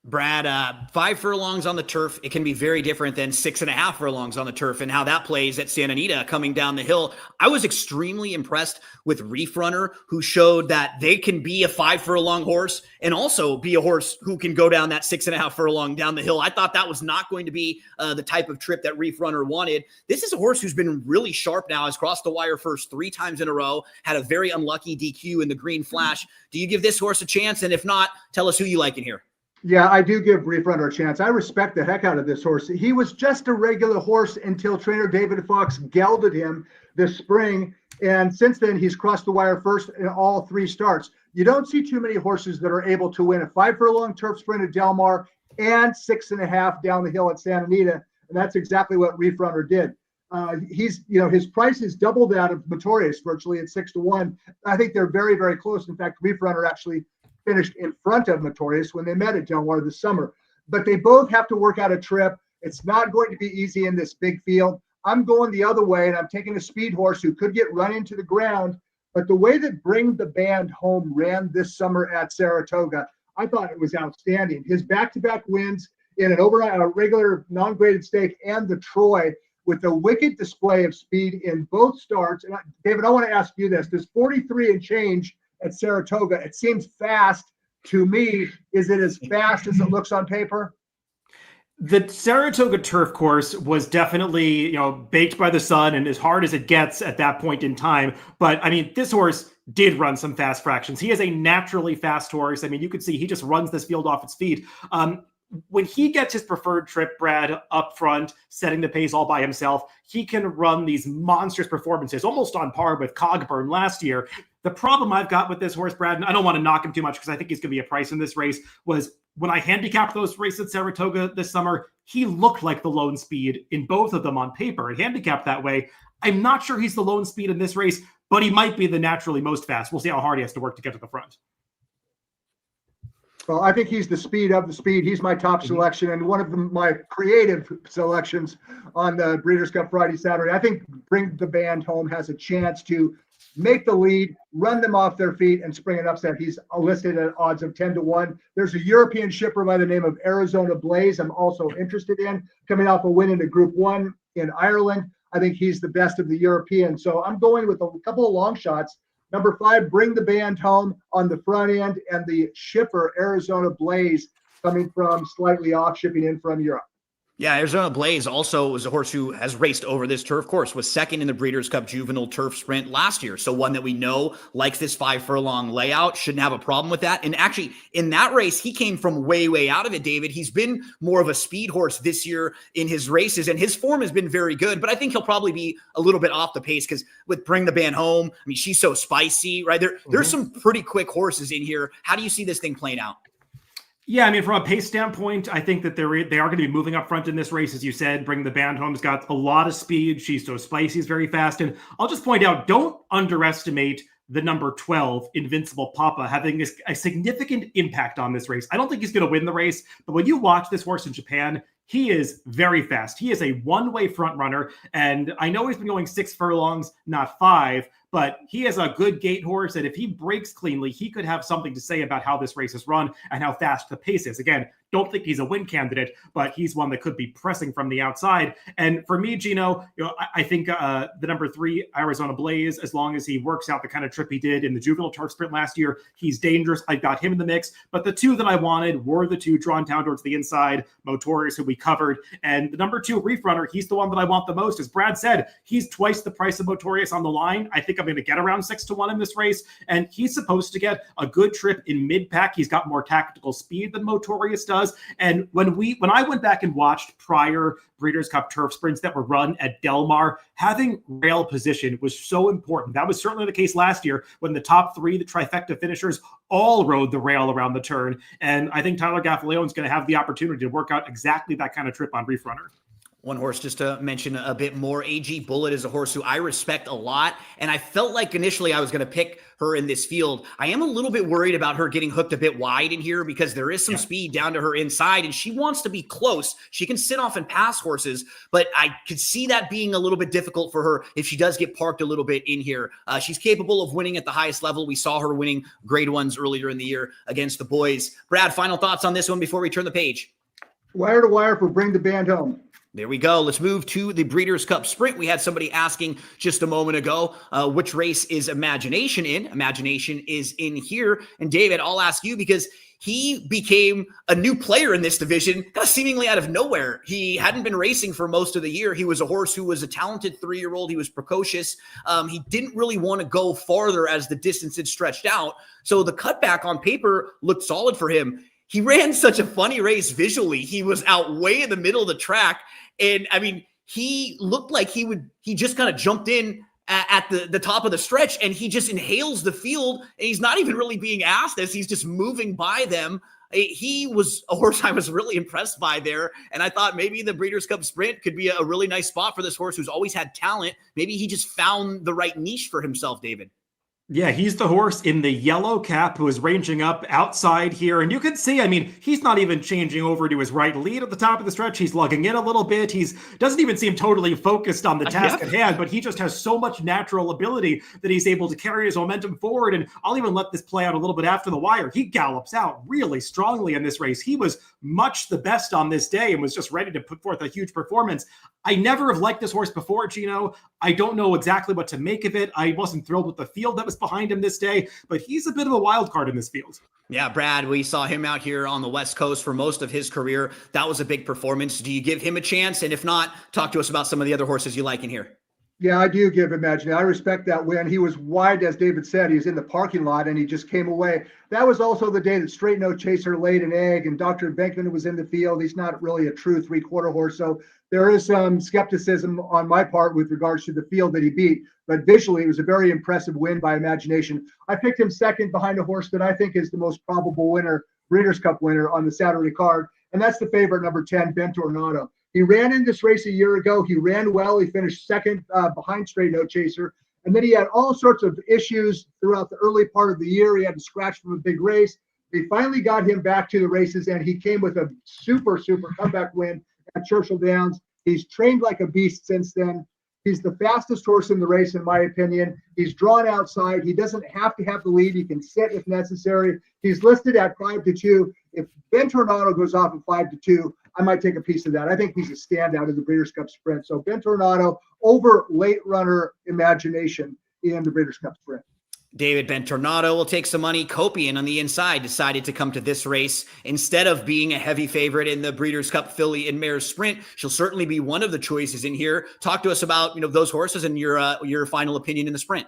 Brad, 5 furlongs on the turf, it can be very different than 6.5 furlongs on the turf and how that plays at Santa Anita coming down the hill. I was extremely impressed with Reef Runner, who showed that they can be a 5 furlong horse and also be a horse who can go down that 6.5 furlong down the hill. I thought that was not going to be the type of trip that Reef Runner wanted. This is a horse who's been really sharp now, has crossed the wire first 3 times in a row, had a very unlucky DQ in the Green Flash. Do you give this horse a chance? And if not, tell us who you like in here. Yeah, I do give Reef Runner a chance. I respect the heck out of this horse. He was just a regular horse until trainer David Fox gelded him this spring. And since then, he's crossed the wire first in all 3 starts. You don't see too many horses that are able to win a 5 furlong turf sprint at Del Mar and 6.5 down the hill at Santa Anita. And that's exactly what Reef Runner did. His price is double that of Motorius virtually at 6-1. I think they're very, very close. In fact, Reef Runner actually finished in front of Motorius when they met at Del Mar this summer. But they both have to work out a trip. It's not going to be easy in this big field. I'm going the other way, and I'm taking a speed horse who could get run into the ground. But the way that Bring the Band Home ran this summer at Saratoga, I thought it was outstanding. His back-to-back wins in a regular non-graded stake and the Troy with a wicked display of speed in both starts. And David, I want to ask you this. Does 43 and change at Saratoga, it seems fast to me. Is it as fast as it looks on paper? The Saratoga turf course was definitely, baked by the sun and as hard as it gets at that point in time. But I mean, this horse did run some fast fractions. He is a naturally fast horse. I mean, you can see he just runs this field off its feet. When he gets his preferred trip, Brad, up front, setting the pace all by himself, he can run these monstrous performances, almost on par with Cogburn last year. The problem I've got with this horse, Brad, and I don't want to knock him too much because I think he's going to be a price in this race, was when I handicapped those races at Saratoga this summer, he looked like the lone speed in both of them on paper and handicapped that way. I'm not sure he's the lone speed in this race, but he might be the naturally most fast. We'll see how hard he has to work to get to the front. Well, I think he's the speed of the speed. He's my top selection and one of my creative selections on the Breeders' Cup Friday, Saturday. I think Bring the Band Home has a chance to make the lead, run them off their feet, and spring an upset. He's listed at odds of 10-1. There's a European shipper by the name of Arizona Blaze I'm also interested in, coming off a win in the Group 1 in Ireland. I think he's the best of the Europeans. So I'm going with a couple of long shots. Number 5, Bring the Band Home on the front end, and the shipper, Arizona Blaze, coming from slightly off, shipping in from Europe. Yeah, Arizona Blaze also was a horse who has raced over this turf course, was second in the Breeders' Cup Juvenile Turf Sprint last year. So one that we know likes this 5 furlong layout, shouldn't have a problem with that. And actually, in that race, he came from way, way out of it, David. He's been more of a speed horse this year in his races, and his form has been very good. But I think he'll probably be a little bit off the pace because with Bring the Band Home, I mean, she's so spicy, right? There's some pretty quick horses in here. How do you see this thing playing out? Yeah, I mean, from a pace standpoint, I think that they are going to be moving up front in this race. As you said, Bring the Band Home's got a lot of speed. She's so spicy, she's very fast. And I'll just point out, don't underestimate the number 12, Invincible Papa, having a significant impact on this race. I don't think he's going to win the race, but when you watch this horse in Japan, he is very fast. He is a one-way front runner, and I know he's been going 6 furlongs, not 5, but he is a good gate horse, and if he breaks cleanly, he could have something to say about how this race is run and how fast the pace is. Again, don't think he's a win candidate, but he's one that could be pressing from the outside. And for me, Gino, I think the number 3, Arizona Blaze, as long as he works out the kind of trip he did in the Juvenile Turf Sprint last year, he's dangerous. I've got him in the mix. But the 2 that I wanted were the 2 drawn down towards the inside, Motorius, who we covered, and the number 2, Reef Runner. He's the one that I want the most. As Brad said, he's twice the price of Motorius on the line. I think I'm going to get around 6-1 in this race, and he's supposed to get a good trip in mid-pack. He's got more tactical speed than Motorius does. And when I went back and watched prior Breeders' Cup turf sprints that were run at Del Mar, having rail position was so important. That was certainly the case last year when the top 3, the trifecta finishers, all rode the rail around the turn. And I think Tyler Gaffaleone is going to have the opportunity to work out exactly that kind of trip on Reef Runner. One horse, just to mention a bit more, AG Bullet is a horse who I respect a lot, and I felt like initially I was going to pick her in this field. I am a little bit worried about her getting hooked a bit wide in here because there is some speed down to her inside, and she wants to be close. She can sit off and pass horses, but I could see that being a little bit difficult for her if she does get parked a little bit in here. She's capable of winning at the highest level. We saw her winning grade 1s earlier in the year against the boys. Brad, final thoughts on this one before we turn the page? Wire to wire for Bring the Band Home. There we go. Let's move to the Breeders' Cup Sprint. We had somebody asking just a moment ago, which race is Imagination in? Imagination is in here. And David, I'll ask you because he became a new player in this division, kind of seemingly out of nowhere. He hadn't been racing for most of the year. He was a horse who was a talented 3-year-old. He was precocious. He didn't really want to go farther as the distance had stretched out. So the cutback on paper looked solid for him. He ran such a funny race visually. He was out way in the middle of the track. And I mean, he looked like he just kind of jumped in at the top of the stretch, and he just inhales the field, and he's not even really being asked as he's just moving by them. He was a horse I was really impressed by there, and I thought maybe the Breeders' Cup Sprint could be a really nice spot for this horse who's always had talent. Maybe he just found the right niche for himself, David. Yeah, he's the horse in the yellow cap who is ranging up outside here. And you can see, I mean, he's not even changing over to his right lead at the top of the stretch. He's lugging in a little bit. Doesn't even seem totally focused on the task at hand, but he just has so much natural ability that he's able to carry his momentum forward. And I'll even let this play out a little bit after the wire. He gallops out really strongly in this race. He was much the best on this day and was just ready to put forth a huge performance. I never have liked this horse before, Gino. I don't know exactly what to make of it. I wasn't thrilled with the field that was just behind him this day, but he's a bit of a wild card in this field. Yeah, Brad, we saw him out here on the West Coast for most of his career. That was a big performance. Do you give him a chance? And if not, talk to us about some of the other horses you like in here. Yeah, I do give Imagine. I respect that win. He was wide, as David said. He was in the parking lot, and he just came away. That was also the day that Straight No Chaser laid an egg, and Dr. Venkman was in the field. He's not really a true three-quarter horse, so there is some skepticism on my part with regards to the field that he beat. But visually, it was a very impressive win by Imagination. I picked him second behind a horse that I think is the most probable winner, Breeders' Cup winner on the Saturday card, and that's the favorite, number 10, Ben Tornado. He ran in this race a year ago. He ran well. He finished second behind Straight No Chaser. And then he had all sorts of issues throughout the early part of the year. He had to scratch from a big race. They finally got him back to the races, and he came with a super comeback win at Churchill Downs. He's trained like a beast since then. He's the fastest horse in the race, in my opinion. He's drawn outside. He doesn't have to have the lead. He can sit if necessary. He's listed at 5-2. If Ben Tornado goes off at 5-2, I might take a piece of that. I think he's a standout in the Breeders' Cup Sprint. So Ben Tornado over late runner Imagination in the Breeders' Cup Sprint. David, Ben Tornado will take some money. Copian on the inside decided to come to this race instead of being a heavy favorite in the Breeders' Cup Filly and Mare Sprint. She'll certainly be one of the choices in here. Talk to us about those horses and your final opinion in the sprint.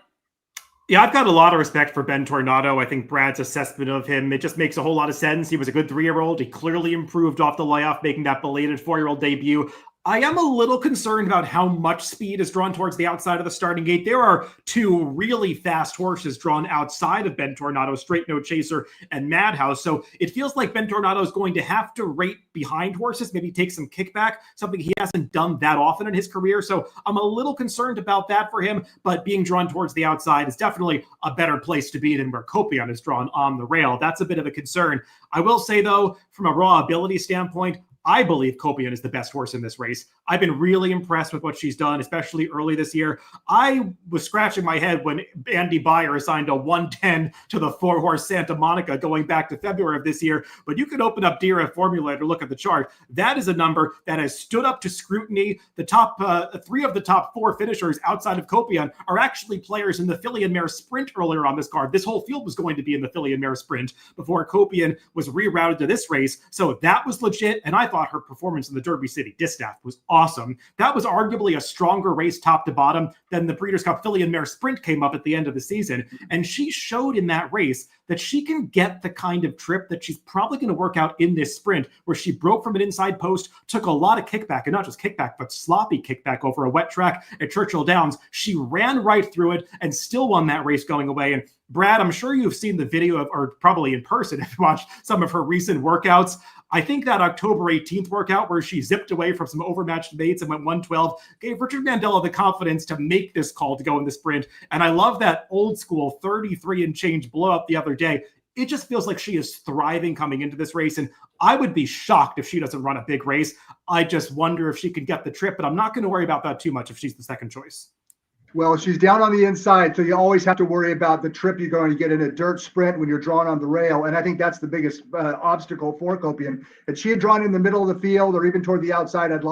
Yeah, I've got a lot of respect for Ben Tornado. I think Brad's assessment of him, it just makes a whole lot of sense. He was a good 3-year-old. He clearly improved off the layoff, making that belated 4-year-old debut. I am a little concerned about how much speed is drawn towards the outside of the starting gate. There are two really fast horses drawn outside of Ben Tornado, Straight No Chaser and Madhouse. So it feels like Ben Tornado is going to have to rate behind horses, maybe take some kickback, something he hasn't done that often in his career. So I'm a little concerned about that for him, but being drawn towards the outside is definitely a better place to be than where Copian is drawn on the rail. That's a bit of a concern. I will say, though, from a raw ability standpoint, I believe Copian is the best horse in this race. I've been really impressed with what she's done, especially early this year. I was scratching my head when Andy Beyer assigned a 110 to the 4-horse Santa Monica going back to February of this year. But you can open up DRF Formulator, look at the chart. That is a number that has stood up to scrutiny. The top 3 of the top 4 finishers outside of Copian are actually players in the Filly and Mare Sprint earlier on this card. This whole field was going to be in the Filly and Mare Sprint before Copian was rerouted to this race. So that was legit, and I thought her performance in the Derby City Distaff was awesome. That was arguably a stronger race top to bottom than the Breeders' Cup Filly and Mare Sprint came up at the end of the season. And she showed in that race that she can get the kind of trip that she's probably going to work out in this sprint, where she broke from an inside post, took a lot of kickback, and not just kickback, but sloppy kickback over a wet track at Churchill Downs. She ran right through it and still won that race going away. And Brad, I'm sure you've seen the video of, or probably in person if you watched some of her recent workouts. I think that October 18th workout where she zipped away from some overmatched mates and went 112 gave Richard Mandela the confidence to make this call to go in the sprint. And I love that old school 33 and change blow up the other day. It just feels like she is thriving coming into this race. And I would be shocked if she doesn't run a big race. I just wonder if she can get the trip, but I'm not going to worry about that too much if she's the second choice. Well, she's down on the inside, so you always have to worry about the trip you're going to get in a dirt sprint when you're drawn on the rail, and I think that's the biggest obstacle for Copian. If she had drawn in the middle of the field or even toward the outside, I'd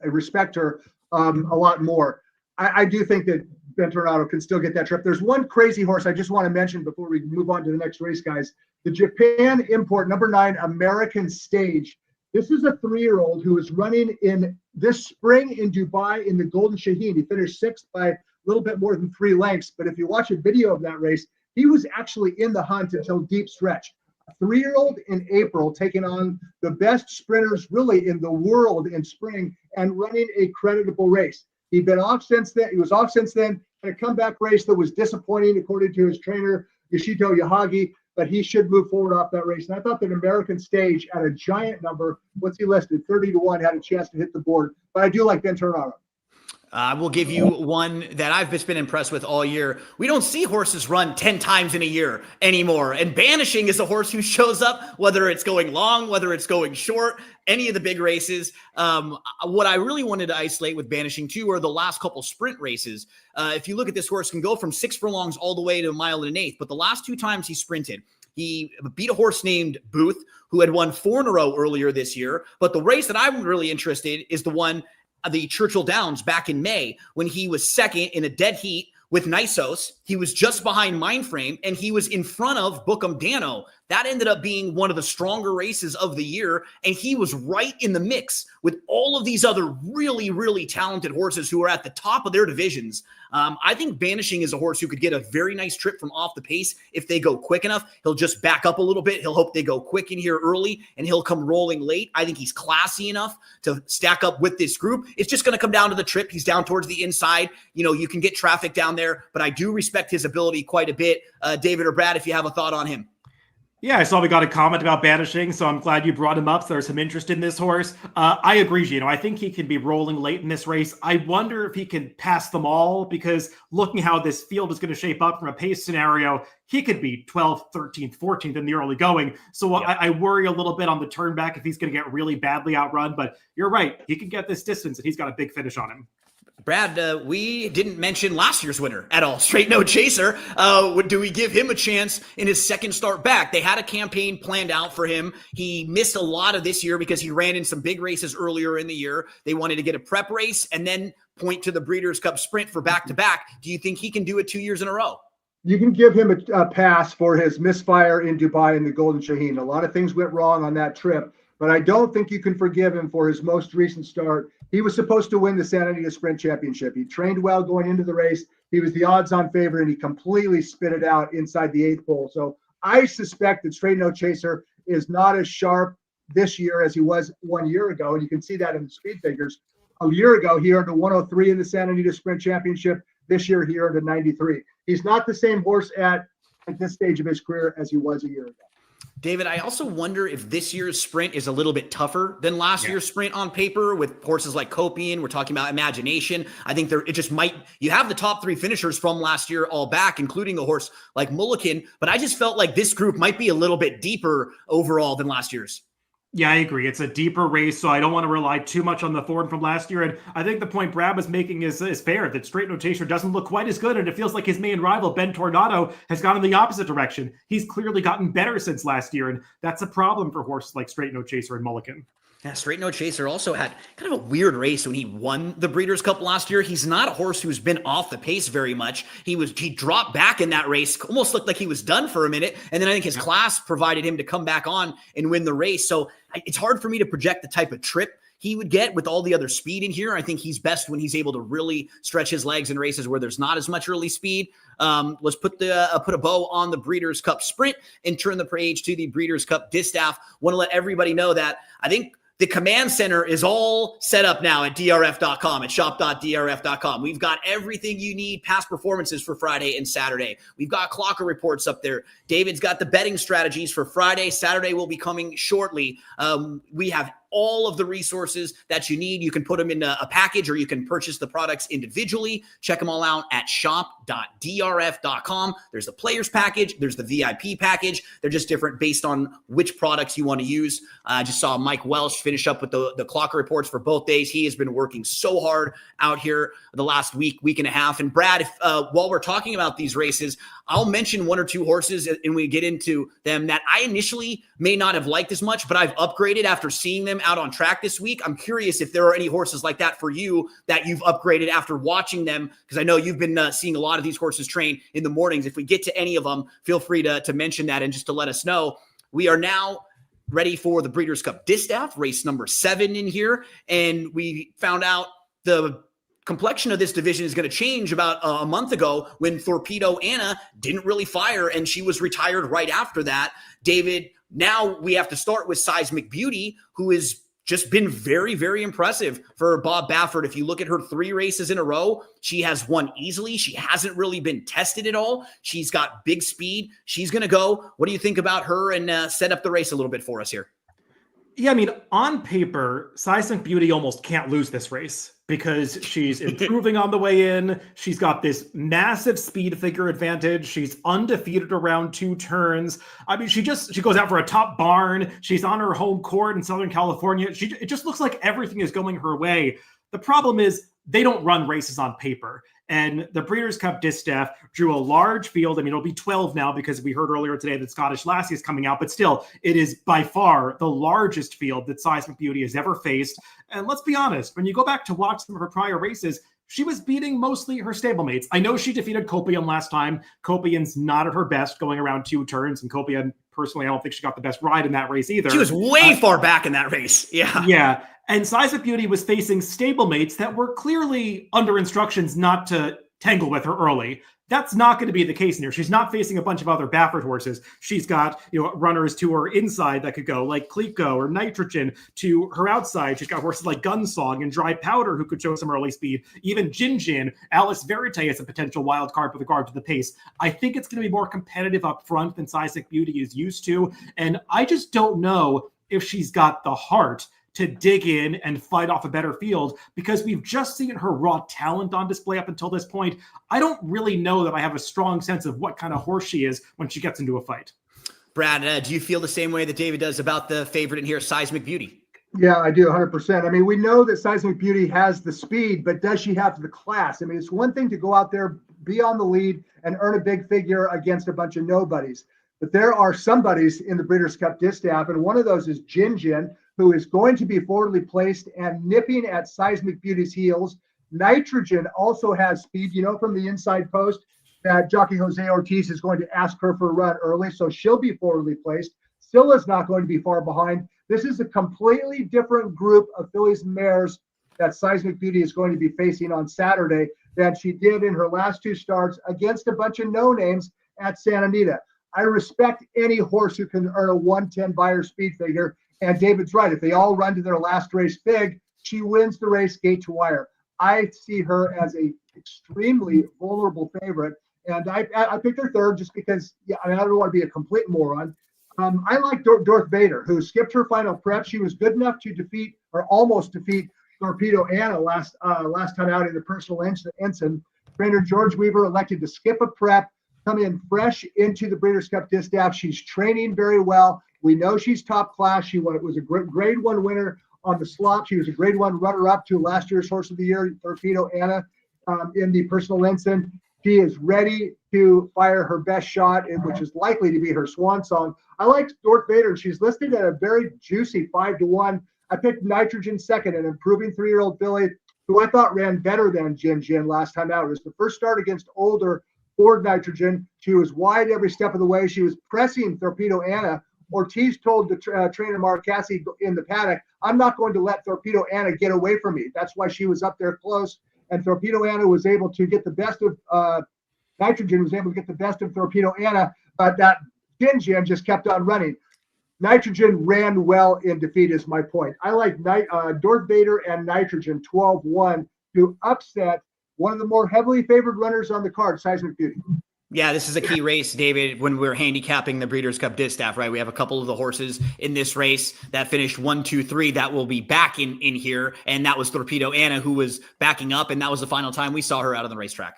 respect her a lot more. I do think that Ben Tornado can still get that trip. There's one crazy horse I just want to mention before we move on to the next race, guys. The Japan import, number 9, American Stage. This is a 3-year-old who is running in this spring in Dubai in the Golden Shaheen. He finished 6th by a little bit more than 3 lengths. But if you watch a video of that race, he was actually in the hunt until deep stretch. A 3-year-old in April taking on the best sprinters really in the world in spring and running a creditable race. He'd been off since then. He was off since then. Had a comeback race that was disappointing according to his trainer, Yoshito Yahagi, but he should move forward off that race. And I thought that American Stage at a giant number, what's he listed, 30-1, had a chance to hit the board. But I do like Ben Tornado. I will give you one that I've just been impressed with all year. We don't see horses run 10 times in a year anymore. And Banishing is a horse who shows up, whether it's going long, whether it's going short, any of the big races. What I really wanted to isolate with Banishing too are the last couple sprint races. If you look at this horse, can go from 6 furlongs all the way to 1 1/8 miles. But the last 2 times he sprinted, he beat a horse named Booth, who had won 4 in a row earlier this year. But the race that I'm really interested in is the Churchill Downs back in May, when he was second in a dead heat with Nisos. He was just behind Mindframe, and he was in front of Bookham Dano. That ended up being one of the stronger races of the year, and he was right in the mix with all of these other really, really talented horses who are at the top of their divisions. I think Banishing is a horse who could get a very nice trip from off the pace if they go quick enough. He'll just back up a little bit. He'll hope they go quick in here early, and he'll come rolling late. I think he's classy enough to stack up with this group. It's just going to come down to the trip. He's down towards the inside. You know, you can get traffic down there, but I do respect his ability quite a bit. David or Brad, if you have a thought on him. Yeah, I saw we got a comment about Banishing, so I'm glad you brought him up. So there's some interest in this horse. I agree, Gino. I think he can be rolling late in this race. I wonder if he can pass them all, because looking how this field is going to shape up from a pace scenario, he could be 12th, 13th, 14th in the early going. So yeah. I worry a little bit on the turn back if he's going to get really badly outrun. But you're right. He can get this distance, and he's got a big finish on him. Brad, we didn't mention last year's winner at all, Straight No Chaser. Do we give him a chance in his second start back? They had a campaign planned out for him. He missed a lot of this year because he ran in some big races earlier in the year. They wanted to get a prep race and then point to the Breeders' Cup Sprint for back-to-back. Do you think he can do it 2 years in a row? You can give him a pass for his misfire in Dubai in the Golden Shaheen. A lot of things went wrong on that trip, but I don't think you can forgive him for his most recent start. He was supposed to win the Santa Anita Sprint Championship. He trained well going into the race. He was the odds-on favorite, and he completely spit it out inside the 8th pole. So I suspect that Straight No Chaser is not as sharp this year as he was 1 year ago, and you can see that in the speed figures. A year ago, he earned a 103 in the Santa Anita Sprint Championship. This year, he earned a 93. He's not the same horse at this stage of his career as he was a year ago. David, I also wonder if this year's sprint is a little bit tougher than last year's sprint on paper with horses like Copian. We're talking about Imagination. I think you have the top 3 finishers from last year all back, including a horse like Mulligan, but I just felt like this group might be a little bit deeper overall than last year's. Yeah, I agree. It's a deeper race, so I don't want to rely too much on the form from last year. And I think the point Brad was making is fair, that Straight No Chaser doesn't look quite as good, and it feels like his main rival, Ben Tornado, has gone in the opposite direction. He's clearly gotten better since last year, and that's a problem for horses like Straight No Chaser and Mulligan. Yeah, Straight No Chaser also had kind of a weird race when he won the Breeders' Cup last year. He's not a horse who's been off the pace very much. He dropped back in that race, almost looked like he was done for a minute. And then I think his class provided him to come back on and win the race. So it's hard for me to project the type of trip he would get with all the other speed in here. I think he's best when he's able to really stretch his legs in races where there's not as much early speed. Let's put a bow on the Breeders' Cup Sprint and turn the page to the Breeders' Cup Distaff. Want to let everybody know that I think the command center is all set up now at drf.com, at shop.drf.com. We've got everything you need, past performances for Friday and Saturday. We've got clocker reports up there. David's got the betting strategies for Friday. Saturday will be coming shortly. We have all of the resources that you need. You can put them in a package, or you can purchase the products individually. Check them all out at shop.drf.com. There's the players package. There's the VIP package. They're just different based on which products you want to use. I just saw Mike Welsh finish up with the clock reports for both days. He has been working so hard out here the last week and a half. And Brad, while we're talking about these races, I'll mention 1 or 2 horses and we get into them that I initially may not have liked as much, but I've upgraded after seeing them out on track this week. I'm curious if there are any horses like that for you that you've upgraded after watching them, because I know you've been seeing a lot of these horses train in the mornings. If we get to any of them, feel free to mention that and just to let us know. We are now ready for the Breeders' Cup Distaff, race number 7 in here, and we found out the complexion of this division is going to change about a month ago when Torpedo Anna didn't really fire and she was retired right after that. David, now we have to start with Seismic Beauty, who has just been very, very impressive for Bob Baffert. If you look at her 3 races in a row, she has won easily. She hasn't really been tested at all. She's got big speed. She's going to go. What do you think about her, and set up the race a little bit for us here? Yeah, I mean, on paper, Seismic Beauty almost can't lose this race because she's improving on the way in. She's got this massive speed figure advantage. She's undefeated around 2 turns. I mean, she goes out for a top barn. She's on her home court in Southern California. It just looks like everything is going her way. The problem is they don't run races on paper. And the Breeders' Cup Distaff drew a large field. I mean, it'll be 12 now because we heard earlier today that Scottish Lassie is coming out. But still, it is by far the largest field that Seismic Beauty has ever faced. And let's be honest, when you go back to watch some of her prior races, she was beating mostly her stablemates. I know she defeated Kopian last time. Kopian's not at her best going around 2 turns, and Kopian, personally, I don't think she got the best ride in that race either. She was way far back in that race. Yeah. Yeah. And Seismic Beauty was facing stablemates that were clearly under instructions not to tangle with her early. That's not going to be the case in here. She's not facing a bunch of other Baffert horses. She's got, runners to her inside that could go, like Clico or Nitrogen. To her outside, she's got horses like Gunsong and Dry Powder who could show some early speed. Even Jinjin, Alice Verite is a potential wild card with regard to the pace. I think it's going to be more competitive up front than Seismic Beauty is used to. And I just don't know if she's got the heart to dig in and fight off a better field, because we've just seen her raw talent on display up until this point. I don't really know that I have a strong sense of what kind of horse she is when she gets into a fight. Brad, do you feel the same way that David does about the favorite in here, Seismic Beauty? Yeah, I do 100%. I mean, we know that Seismic Beauty has the speed, but does she have the class? I mean, it's one thing to go out there, be on the lead, and earn a big figure against a bunch of nobodies. But there are somebodies in the Breeders' Cup Distaff, and one of those is Jinjin, who is going to be forwardly placed and nipping at Seismic Beauty's heels. Nitrogen also has speed, from the inside post that jockey Jose Ortiz is going to ask her for a run early, so she'll be forwardly placed. Scylla's not going to be far behind. This is a completely different group of fillies and mares that Seismic Beauty is going to be facing on Saturday than she did in her last 2 starts against a bunch of no-names at Santa Anita. I respect any horse who can earn a 110 buyer speed figure. And David's right. If they all run to their last race big, she wins the race gate to wire. I see her as a extremely vulnerable favorite. And I picked her third just because, I don't want to be a complete moron. I like Dorth Vader, who skipped her final prep. She was good enough to defeat, or almost defeat, Torpedo Anna last time out in the personal ensign. Trainer George Weaver elected to skip a prep, come in fresh into the Breeders' Cup Distaff. She's training very well. We know she's top class. She was a grade 1 winner on the slop. She was a grade 1 runner-up to last year's Horse of the Year, Torpedo Anna, in the personal ensign. She is ready to fire her best shot, which is likely to be her swan song. I like Dorth Vader. She's listed at a very juicy 5-1. I picked Nitrogen second, an improving 3-year-old filly who I thought ran better than Jin last time out. It was the first start against older Ford Nitrogen. She was wide every step of the way. She was pressing Torpedo Anna. Ortiz told the trainer Mark Cassie in the paddock, I'm not going to let Torpedo Anna get away from me. That's why she was up there close. And Torpedo Anna was able to get the best of Nitrogen, was able to get the best of Torpedo Anna, but that Jinjin just kept on running. Nitrogen ran well in defeat is my point. I like Dorth Vader and Nitrogen 12-1 to upset one of the more heavily favored runners on the card, Seismic Beauty. Yeah, this is a key race, David, when we're handicapping the Breeders' Cup Distaff, right? We have a couple of the horses in this race that finished 1, 2, 3 that will be back in here. And that was Torpedo Anna, who was backing up. And that was the final time we saw her out on the racetrack.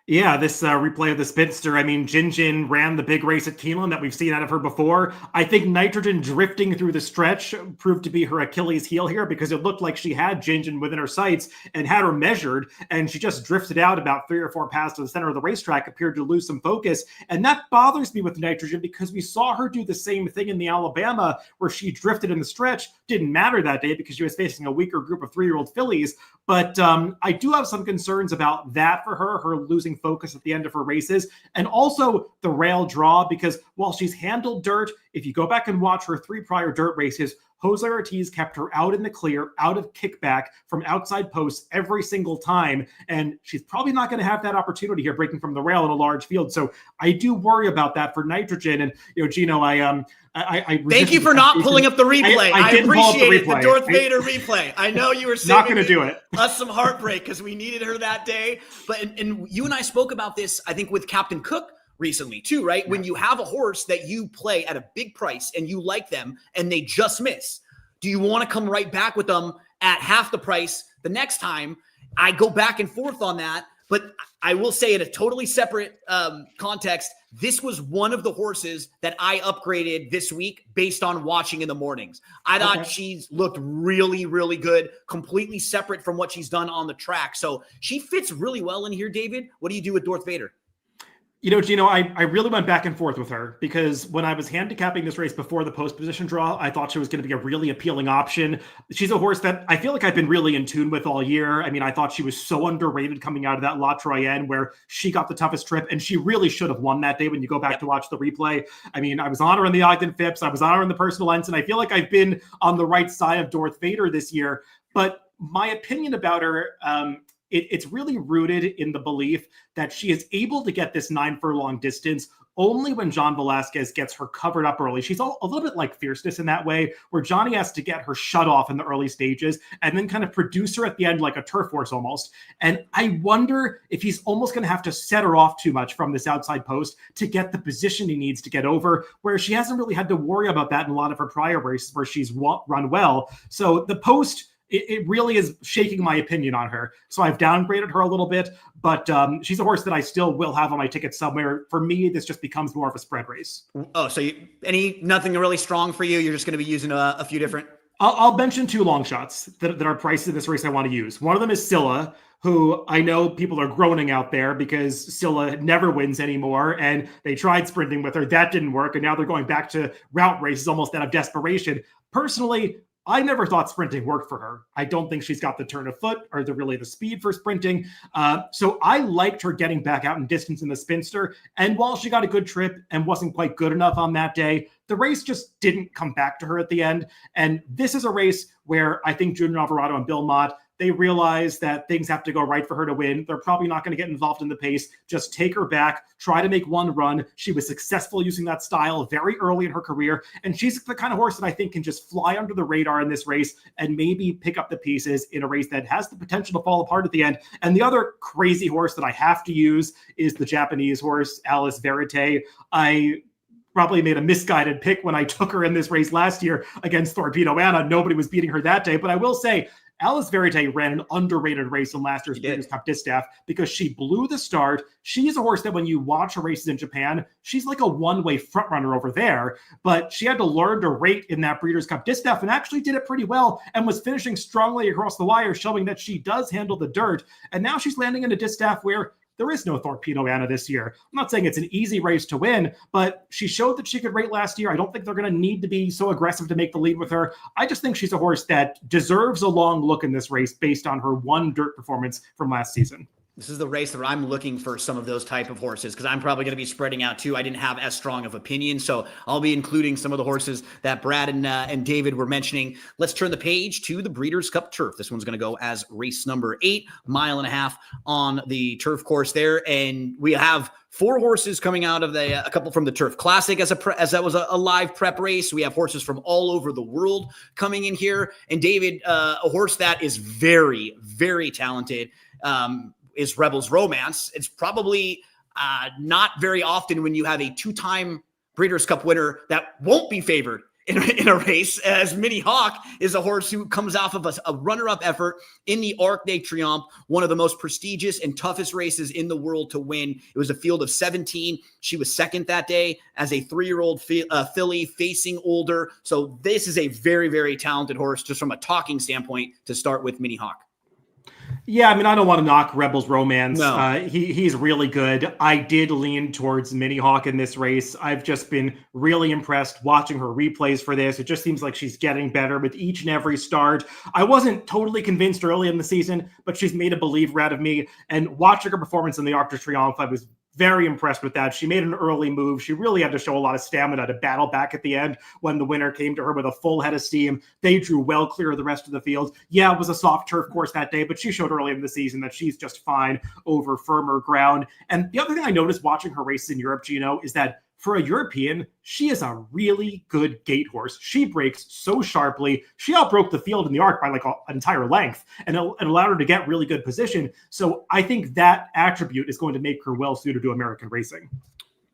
Yeah, this replay of the Spinster. I mean, Jinjin ran the big race at Keeneland that we've seen out of her before. I think Nitrogen drifting through the stretch proved to be her Achilles heel here, because it looked like she had Jinjin within her sights and had her measured, and she just drifted out about 3 or 4 paths to the center of the racetrack, appeared to lose some focus. And that bothers me with Nitrogen, because we saw her do the same thing in the Alabama where she drifted in the stretch. Didn't matter that day because she was facing a weaker group of 3-year-old fillies. But I do have some concerns about that for her losing focus at the end of her races, and also the rail draw, because while she's handled dirt, if you go back and watch her 3 prior dirt races, Jose Ortiz kept her out in the clear, out of kickback from outside posts every single time. And she's probably not going to have that opportunity here breaking from the rail in a large field. So I do worry about that for Nitrogen. And, Gino, I thank you for not pulling up the replay. I appreciate the Dorth Vader replay. I know you were saving us some heartbreak because we needed her that day. But and you and I spoke about this, I think, with Captain Cook recently too, right? Yeah. When you have a horse that you play at a big price and you like them and they just miss, do you want to come right back with them at half the price the next time? I go back and forth on that, but I will say in a totally separate context, this was one of the horses that I upgraded this week based on watching in the mornings. I thought she's looked really, really good, completely separate from what she's done on the track. So she fits really well in here, David. What do you do with Dorth Vader? Gino, I really went back and forth with her because when I was handicapping this race before the post position draw, I thought she was going to be a really appealing option. She's a horse that I feel like I've been really in tune with all year. I mean, I thought she was so underrated coming out of that La Troyenne where she got the toughest trip, and she really should have won that day when you go back to watch the replay. I mean, I was on her in the Ogden Phipps, I was on her in the personal lens, and I feel like I've been on the right side of Darth Vader this year. But my opinion about her, it's really rooted in the belief that she is able to get this 9 furlong distance only when John Velasquez gets her covered up early. She's a little bit like Fierceness in that way, where Johnny has to get her shut off in the early stages and then kind of produce her at the end like a turf horse almost. And I wonder if he's almost going to have to set her off too much from this outside post to get the position he needs to get over, where she hasn't really had to worry about that in a lot of her prior races where she's run well. So the post, it really is shaking my opinion on her. So I've downgraded her a little bit, but she's a horse that I still will have on my ticket somewhere. For me, this just becomes more of a spread race. Oh, so nothing really strong for you? You're just going to be using a few different... I'll mention 2 long shots that are priced in this race I want to use. One of them is Scylla, who I know people are groaning out there because Scylla never wins anymore, and they tried sprinting with her. That didn't work, and now they're going back to route races almost out of desperation. Personally, I never thought sprinting worked for her. I don't think she's got the turn of foot or the speed for sprinting. So I liked her getting back out in distance in the Spinster. And while she got a good trip and wasn't quite good enough on that day, the race just didn't come back to her at the end. And this is a race where I think Junior Alvarado and Bill Mott, they realize that things have to go right for her to win. They're probably not going to get involved in the pace. Just take her back, try to make one run. She was successful using that style very early in her career. And she's the kind of horse that I think can just fly under the radar in this race and maybe pick up the pieces in a race that has the potential to fall apart at the end. And the other crazy horse that I have to use is the Japanese horse, Alice Verite. I probably made a misguided pick when I took her in this race last year against Torpedo Anna. Nobody was beating her that day, but I will say, Alice Verite ran an underrated race in last year's Breeders' Cup Distaff because she blew the start. She's a horse that when you watch her races in Japan, she's like a one-way front runner over there, but she had to learn to rate in that Breeders' Cup Distaff and actually did it pretty well and was finishing strongly across the wire, showing that she does handle the dirt. And now she's landing in a Distaff where there is no Torpedo Anna this year. I'm not saying it's an easy race to win, but she showed that she could rate last year. I don't think they're going to need to be so aggressive to make the lead with her. I just think she's a horse that deserves a long look in this race based on her one dirt performance from last season. This is the race that I'm looking for some of those type of horses because I'm probably going to be spreading out too. I didn't have as strong of opinion, so I'll be including some of the horses that Brad and David were mentioning. Let's turn the page to the Breeders' Cup Turf. This one's going to go as race number 8, 1.5 miles on the turf course there, and we have 4 horses coming out of a couple from the Turf Classic as that was a live prep race. We have horses from all over the world coming in here, and David, a horse that is very, very talented. Is Rebel's Romance. It's probably not very often when you have a 2-time Breeders' Cup winner that won't be favored in a race, as Mini Hawk is a horse who comes off of a runner-up effort in the Arc de Triomphe, one of the most prestigious and toughest races in the world to win. It was a field of 17. She was second that day as a 3-year-old filly facing older. So this is a very, very talented horse just from a talking standpoint to start with Mini Hawk. Yeah, I mean, I don't want to knock Rebel's Romance. No. He's really good. I did lean towards Mini Hawk in this race. I've just been really impressed watching her replays for this. It just seems like she's getting better with each and every start. I wasn't totally convinced early in the season, but she's made a believer out of me. And watching her performance in the Arc de Triomphe, I was very impressed with that. She made an early move. She really had to show a lot of stamina to battle back at the end when the winner came to her with a full head of steam. They drew well clear of the rest of the field. Yeah, it was a soft turf course that day, but she showed early in the season that she's just fine over firmer ground. And the other thing I noticed watching her races in Europe, Gino, is that for a European, she is a really good gate horse. She breaks so sharply. She outbroke the field in the Arc by like an entire length and allowed her to get really good position. So I think that attribute is going to make her well suited to American racing.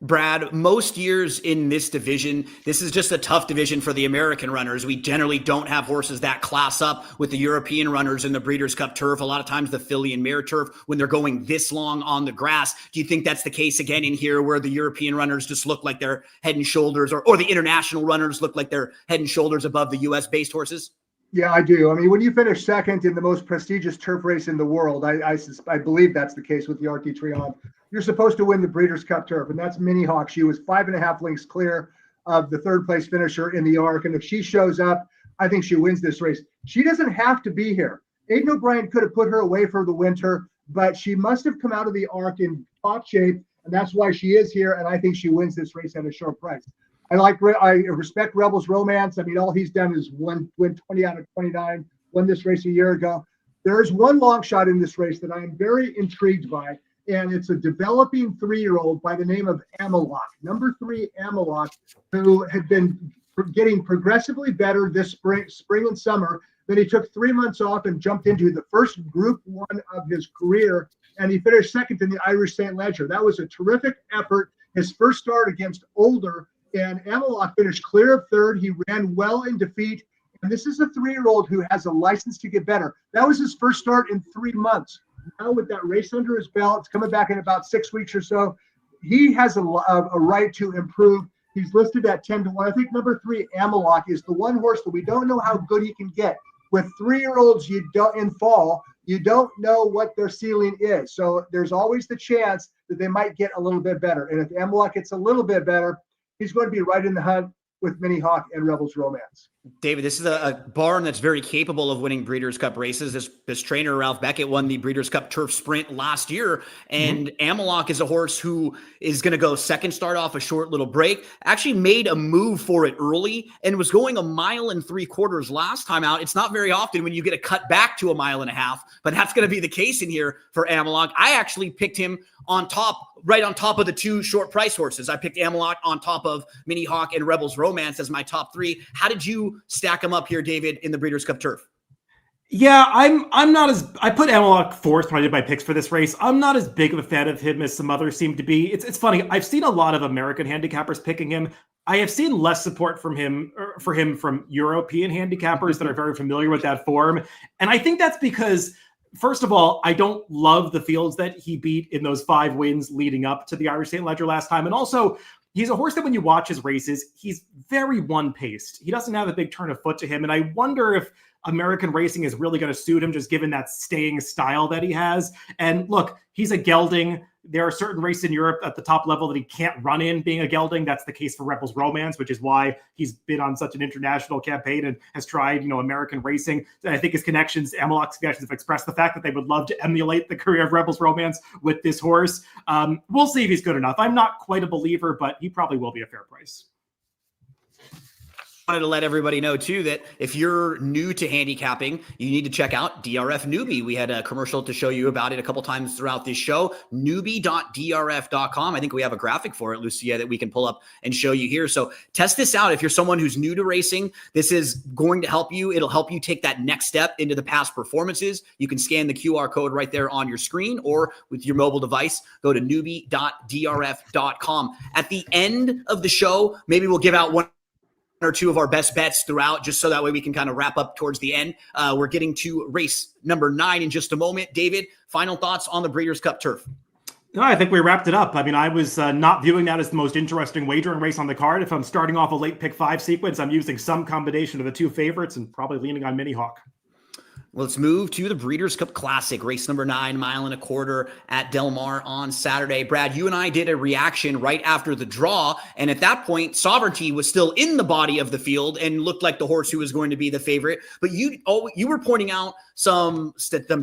Brad, most years in this division, this is just a tough division for the American runners. We generally don't have horses that class up with the European runners in the Breeders' Cup Turf. A lot of times the Filly and Mare Turf, when they're going this long on the grass. Do you think that's the case again in here where the European runners just look like they're head and shoulders, or the international runners look like they're head and shoulders above the U.S.-based horses? Yeah, I do. I mean, when you finish second in the most prestigious turf race in the world, I believe that's the case with the Arc de Triomphe. you're supposed to win the Breeders' Cup Turf, and that's Minnie Hawk. She was 5.5 lengths clear of the third place finisher in the arc, and if she shows up, I think she wins this race. She doesn't have to be here. Aiden O'Brien could have put her away for the winter, but she must have come out of the arc in top shape, and that's why she is here, and I think she wins this race at a short price. I respect Rebels Romance. I mean, all he's done is win 20 out of 29, won this race a year ago. There's one long shot in this race that I am very intrigued by, and it's a developing 3-year-old by the name of Amalok, number 3 Amalok, who had been getting progressively better this spring and summer. Then he took 3 months off and jumped into the first Group 1 of his career, and he finished second in the Irish St. Ledger. That was a terrific effort. His first start against Older, and Amalok finished clear of third. He ran well in defeat, and this is a 3-year-old who has a license to get better. That was his first start in 3 months. Now with that race under his belt, it's coming back in about 6 weeks or so. He has a right to improve. He's listed at 10-1. I think number 3 Amalok is the one horse that we don't know how good he can get. With 3-year-olds, you don't know what their ceiling is. So there's always the chance that they might get a little bit better. And if Amalok gets a little bit better, he's going to be right in the hunt with Minnie Hawk and Rebels Romance. David, this is a barn that's very capable of winning Breeders' Cup races. This trainer, Ralph Beckett, won the Breeders' Cup Turf Sprint last year, and Amalok is a horse who is going to go second start off a short little break. Actually made a move for it early and was going 1.75 miles last time out. It's not very often when you get a cut back to 1.5 miles, but that's going to be the case in here for Amalok. I actually picked him right on top of the 2 short price horses. I picked Amalok on top of Minnie Hawk and Rebels Romance as my top 3. How did you stack them up here, David, in the Breeders' Cup Turf? Yeah, I'm not as, I put Amalok fourth when I did my picks for this race. I'm not as big of a fan of him as some others seem to be. It's funny. I've seen a lot of American handicappers picking him. I have seen less support from him from European handicappers that are very familiar with that form. And I think that's because, first of all, I don't love the fields that he beat in those 5 wins leading up to the Irish St. Ledger last time. And also, he's a horse that when you watch his races, he's very one-paced. He doesn't have a big turn of foot to him. And I wonder if American racing is really going to suit him, just given that staying style that he has. And look, he's a gelding. There are certain races in Europe at the top level that he can't run in being a gelding. That's the case for Rebels Romance, which is why he's been on such an international campaign and has tried, American racing. And I think Amalok's connections have expressed the fact that they would love to emulate the career of Rebels Romance with this horse. We'll see if he's good enough. I'm not quite a believer, but he probably will be a fair price. Wanted to let everybody know too that if you're new to handicapping, you need to check out DRF Newbie. We had a commercial to show you about it a couple times throughout this show. Newbie.drf.com. I think we have a graphic for it, Lucia, that we can pull up and show you here. So test this out. If you're someone who's new to racing, this is going to help you. It'll help you take that next step into the past performances. You can scan the QR code right there on your screen, or with your mobile device, go to newbie.drf.com. At the end of the show, maybe we'll give out one or 2 of our best bets throughout, just so that way we can kind of wrap up towards the end. We're getting to race number 9 in just a moment. David, final thoughts on the Breeders' Cup Turf? No, I think we wrapped it up. I mean, I was not viewing that as the most interesting wagering race on the card. If I'm starting off a late pick 5 sequence, I'm using some combination of the 2 favorites and probably leaning on Minnie Hawk. Let's move to the Breeders' Cup Classic, race number 9, 1.25 miles at Del Mar on Saturday. Brad, you and I did a reaction right after the draw, and at that point, Sovereignty was still in the body of the field and looked like the horse who was going to be the favorite. But you were pointing out some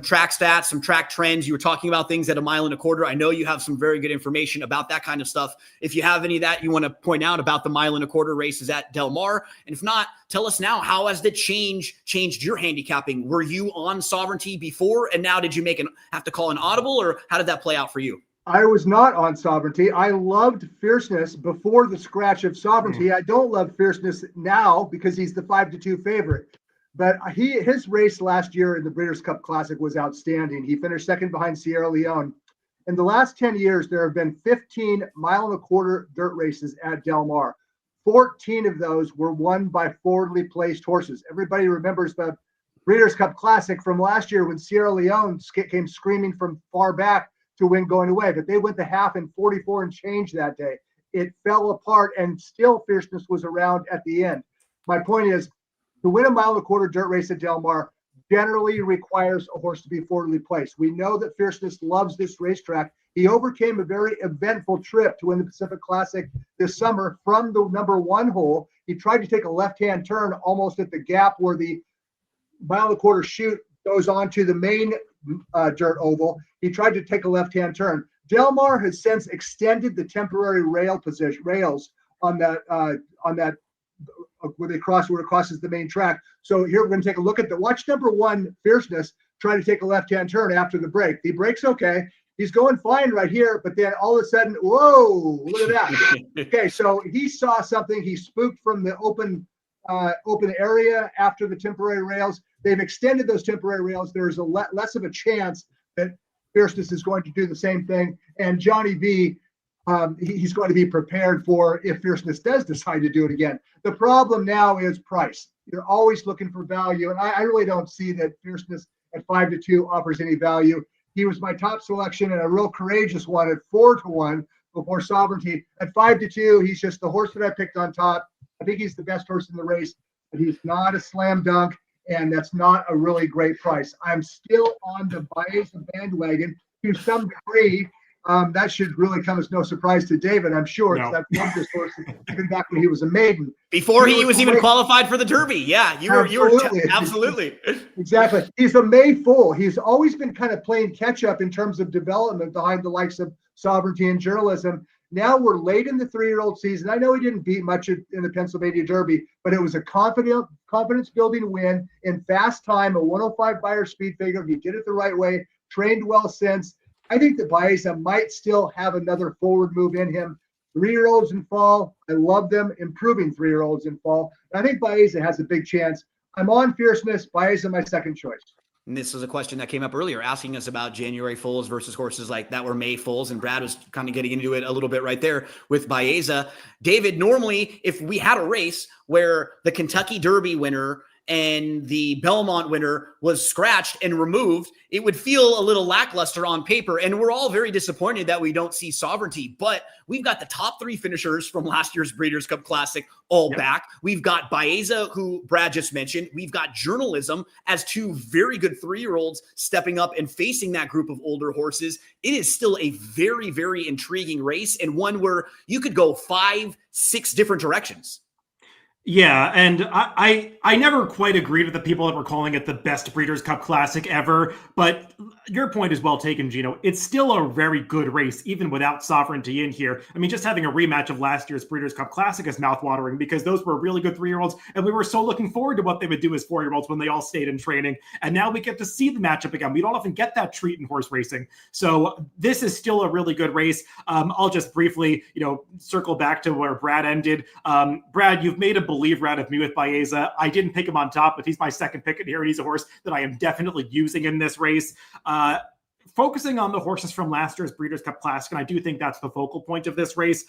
track stats, some track trends. You were talking about things at 1.25 miles. I know you have some very good information about that kind of stuff. If you have any of that you want to point out about the 1.25 miles races at Del Mar, and if not, tell us now, how has the changed your handicapping? Were you on Sovereignty before, and now did you have to call an audible, or how did that play out for you? I was not on Sovereignty. I loved Fierceness before the scratch of Sovereignty. I don't love Fierceness now because he's the 5-2 favorite. But his race last year in the Breeders' Cup Classic was outstanding. He finished second behind Sierra Leone. In the last 10 years, there have been 15 1.25 mile dirt races at Del Mar. 14 of those were won by forwardly placed horses. Everybody remembers the Breeders' Cup Classic from last year when Sierra Leone came screaming from far back to win going away. But they went the half in 44 and change that day. It fell apart, and still Fierceness was around at the end. My point is, to win a 1.25 mile dirt race at Del Mar generally requires a horse to be forwardly placed. We know that Fierceness loves this racetrack. He overcame a very eventful trip to win the Pacific Classic this summer from the number 1 hole. He tried to take a left-hand turn almost at the gap where the mile-and-a-quarter chute goes onto the main dirt oval. He tried to take a left-hand turn. Del Mar has since extended the temporary rails on that where it crosses the main track. So here we're going to take a look at watch number 1, Fierceness, try to take a left-hand turn after the break. The break's okay. He's going fine right here, but then all of a sudden, whoa, look at that. Okay, so he saw something. He spooked from the open area after the temporary rails. They've extended those temporary rails. There's less of a chance that Fierceness is going to do the same thing. And Johnny V, he's going to be prepared for if Fierceness does decide to do it again. The problem now is price. You're always looking for value, and I really don't see that Fierceness at 5-2 offers any value. He was my top selection and a real courageous one at 4-1 before Sovereignty. At 5-2, he's just the horse that I picked on top. I think he's the best horse in the race, but he's not a slam dunk, and that's not a really great price. I'm still on the Baeza bandwagon to some degree. That should really come as no surprise to David, I'm sure. No. I've loved this horse even back when he was a maiden. Before he was even qualified for the Derby. Yeah, you were absolutely. Exactly. He's a May fool. He's always been kind of playing catch up in terms of development behind the likes of Sovereignty and Journalism. Now we're late in the 3-year-old season. I know he didn't beat much in the Pennsylvania Derby, but it was a confidence-building win in fast time, a 105 buyer speed figure. He did it the right way, trained well since. I think that Baeza might still have another forward move in him. 3-year-olds in fall, I love them. Improving 3-year-olds in fall. And I think Baeza has a big chance. I'm on Fierceness. Baeza, my second choice. And this was a question that came up earlier, asking us about January foals versus horses like that were May foals. And Brad was kind of getting into it a little bit right there with Baeza. David, normally, if we had a race where the Kentucky Derby winner and the Belmont winner was scratched and removed, it would feel a little lackluster on paper. And we're all very disappointed that we don't see Sovereignty, but we've got the top 3 finishers from last year's Breeders' Cup Classic all back. We've got Baeza, who Brad just mentioned. We've got Journalism as 2 very good 3-year-olds stepping up and facing that group of older horses. It is still a very, very intriguing race, and one where you could go 5-6 different directions. Yeah, and I never quite agreed with the people that were calling it the best Breeders' Cup Classic ever, but your point is well taken, Gino. It's still a very good race, even without Sovereignty in here. I mean, just having a rematch of last year's Breeders' Cup Classic is mouthwatering because those were really good 3-year-olds, and we were so looking forward to what they would do as 4-year-olds when they all stayed in training, and now we get to see the matchup again. We don't often get that treat in horse racing, so this is still a really good race. I'll just briefly, circle back to where Brad ended. Brad, you've made a believer out of me with Baeza. I didn't pick him on top, but he's my second pick in here, and he's a horse that I am definitely using in this race. Focusing on the horses from last year's Breeders' Cup Classic, and I do think that's the focal point of this race.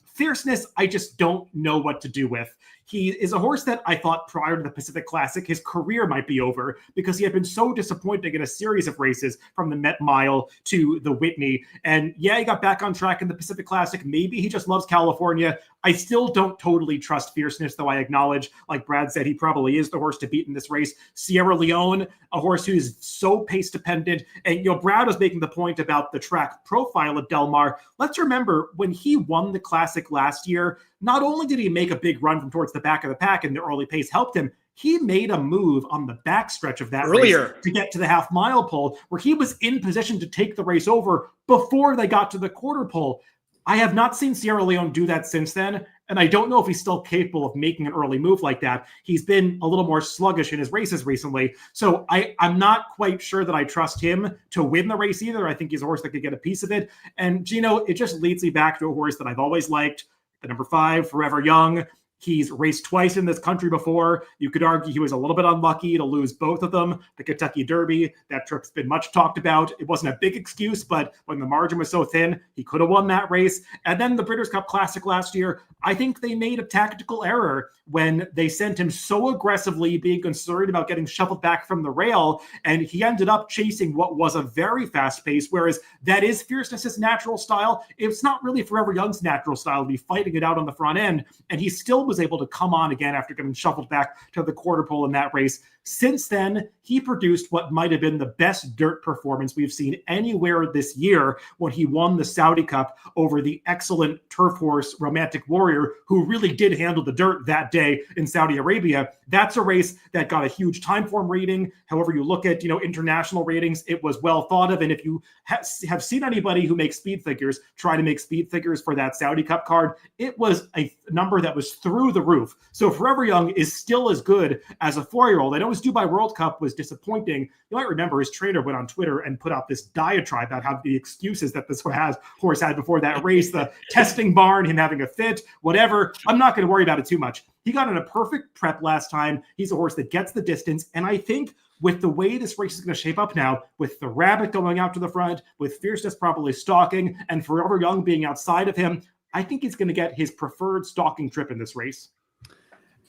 Fierceness, I just don't know what to do with. He is a horse that I thought prior to the Pacific Classic, his career might be over because he had been so disappointing in a series of races from the Met Mile to the Whitney. And yeah, he got back on track in the Pacific Classic. Maybe he just loves California. I still don't totally trust Fierceness, though I acknowledge, like Brad said, he probably is the horse to beat in this race. Sierra Leone, a horse who's so pace dependent. And, Brad was making the point about the track profile of Del Mar. Let's remember when he won the Classic last year, not only did he make a big run from towards the back of the pack and the early pace helped him, he made a move on the backstretch of that race to get to the half-mile pole where he was in position to take the race over before they got to the quarter pole. I have not seen Sierra Leone do that since then, and I don't know if he's still capable of making an early move like that. He's been a little more sluggish in his races recently, so I'm not quite sure that I trust him to win the race either. I think he's a horse that could get a piece of it. And, Gino, it just leads me back to a horse that I've always liked, the number 5, Forever Young. He's raced twice in this country before. You could argue he was a little bit unlucky to lose both of them. The Kentucky Derby, that trip's been much talked about. It wasn't a big excuse, but when the margin was so thin, he could have won that race. And then the Breeders' Cup Classic last year, I think they made a tactical error when they sent him so aggressively, being concerned about getting shuffled back from the rail, and he ended up chasing what was a very fast pace, whereas that is Fierceness's natural style. It's not really Forever Young's natural style to be fighting it out on the front end, and he still was able to come on again after getting shuffled back to the quarter pole in that race. Since then, he produced what might have been the best dirt performance we've seen anywhere this year when he won the Saudi Cup over the excellent turf horse Romantic Warrior, who really did handle the dirt that day in Saudi Arabia. That's a race that got a huge time form rating. However you look at, international ratings, it was well thought of. And if you have seen anybody who makes speed figures try to make speed figures for that Saudi Cup card, it was a number that was through the roof. So Forever Young is still as good as a 4-year-old. I know his Dubai World Cup was disappointing. You might remember his trainer went on Twitter and put out this diatribe about how the excuses that this horse had before that race, the testing barn, him having a fit, whatever. I'm not going to worry about it too much. He got in a perfect prep last time. He's a horse that gets the distance. And I think with the way this race is going to shape up now, with the Rabbit going out to the front, with Fierceness probably stalking, and Forever Young being outside of him, I think he's going to get his preferred stalking trip in this race.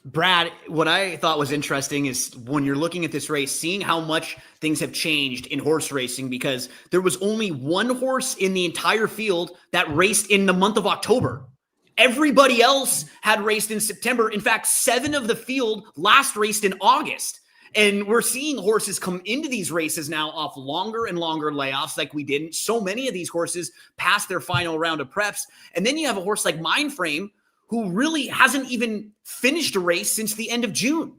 Brad, what I thought was interesting is when you're looking at this race, seeing how much things have changed in horse racing, because there was only one horse in the entire field that raced in the month of October. Everybody else had raced in September. In fact, 7 of the field last raced in August. And we're seeing horses come into these races now off longer and longer layoffs like we didn't. So many of these horses passed their final round of preps. And then you have a horse like Mindframe, who really hasn't even finished a race since the end of June.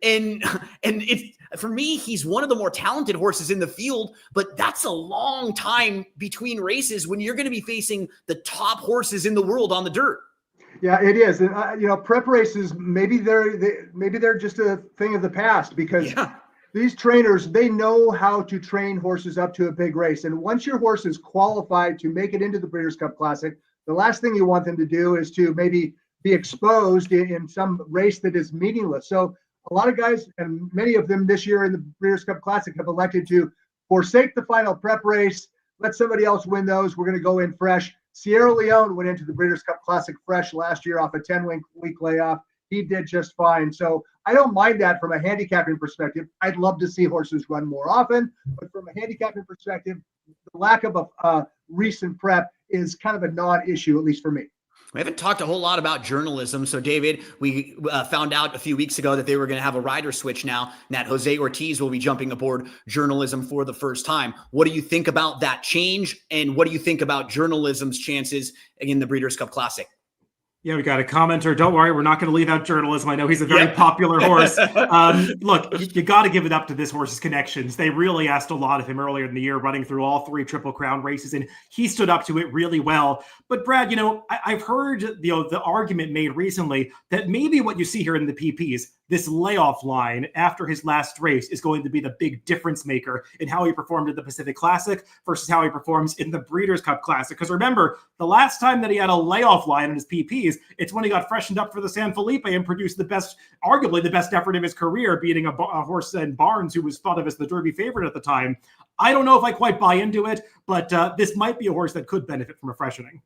And it's, for me, he's one of the more talented horses in the field, but that's a long time between races when you're going to be facing the top horses in the world on the dirt. Yeah, it is. And, prep races, maybe they're just a thing of the past, because these trainers, they know how to train horses up to a big race. And once your horse is qualified to make it into the Breeders' Cup Classic, the last thing you want them to do is to maybe be exposed in some race that is meaningless. So a lot of guys, and many of them this year in the Breeders' Cup Classic, have elected to forsake the final prep race, let somebody else win those. We're going to go in fresh. Sierra Leone went into the Breeders' Cup Classic fresh last year off a 10-week layoff. He did just fine. So I don't mind that from a handicapping perspective. I'd love to see horses run more often, but from a handicapping perspective, the lack of a recent prep is kind of a non-issue, at least for me. We haven't talked a whole lot about journalism. So, David, we found out a few weeks ago that they were going to have a rider switch now, and that Jose Ortiz will be jumping aboard journalism for the first time. What do you think about that change? And what do you think about journalism's chances in the Breeders' Cup Classic? Yeah, we got a commenter. Don't worry, we're not going to leave out journalism. I know he's a very popular horse. Look, you got to give it up to this horse's connections. They really asked a lot of him earlier in the year, running through all 3 Triple Crown races, and he stood up to it really well. But Brad, I've heard the argument made recently that maybe what you see here in the PPs, this layoff line after his last race, is going to be the big difference maker in how he performed in the Pacific Classic versus how he performs in the Breeders' Cup Classic. Because remember, the last time that he had a layoff line in his PPs, it's when he got freshened up for the San Felipe and produced arguably the best effort of his career, beating a horse in Barnes, who was thought of as the Derby favorite at the time. I don't know if I quite buy into it, but this might be a horse that could benefit from a freshening.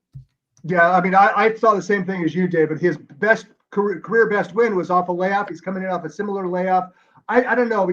Yeah, I mean, I saw the same thing as you, David. His best career best win was off a layoff. He's coming in off a similar layoff. I don't know.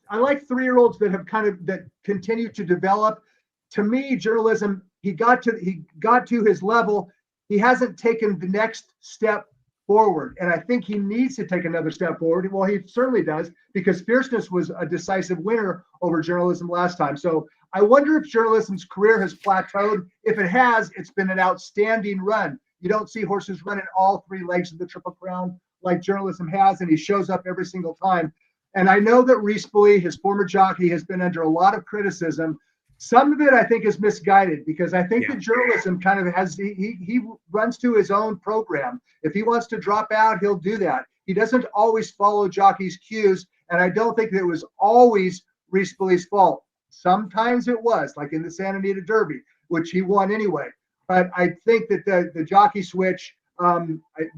I like 3-year-olds that have that continue to develop. To me, journalism, he got to his level. He hasn't taken the next step forward. And I think he needs to take another step forward. Well, he certainly does, because Fierceness was a decisive winner over journalism last time. So I wonder if journalism's career has plateaued. If it has, it's been an outstanding run. You don't see horses running all 3 legs of the Triple Crown like journalism has, and he shows up every single time. And I know that Reese Bowie, his former jockey, has been under a lot of criticism. Some of it, I think, is misguided, because I think that journalism kind of he runs to his own program. If he wants to drop out, he'll do that. He doesn't always follow jockeys' cues, and I don't think that it was always Reese Bowie's fault. Sometimes it was, like in the Santa Anita Derby, which he won anyway. But I think that the jockey switch, a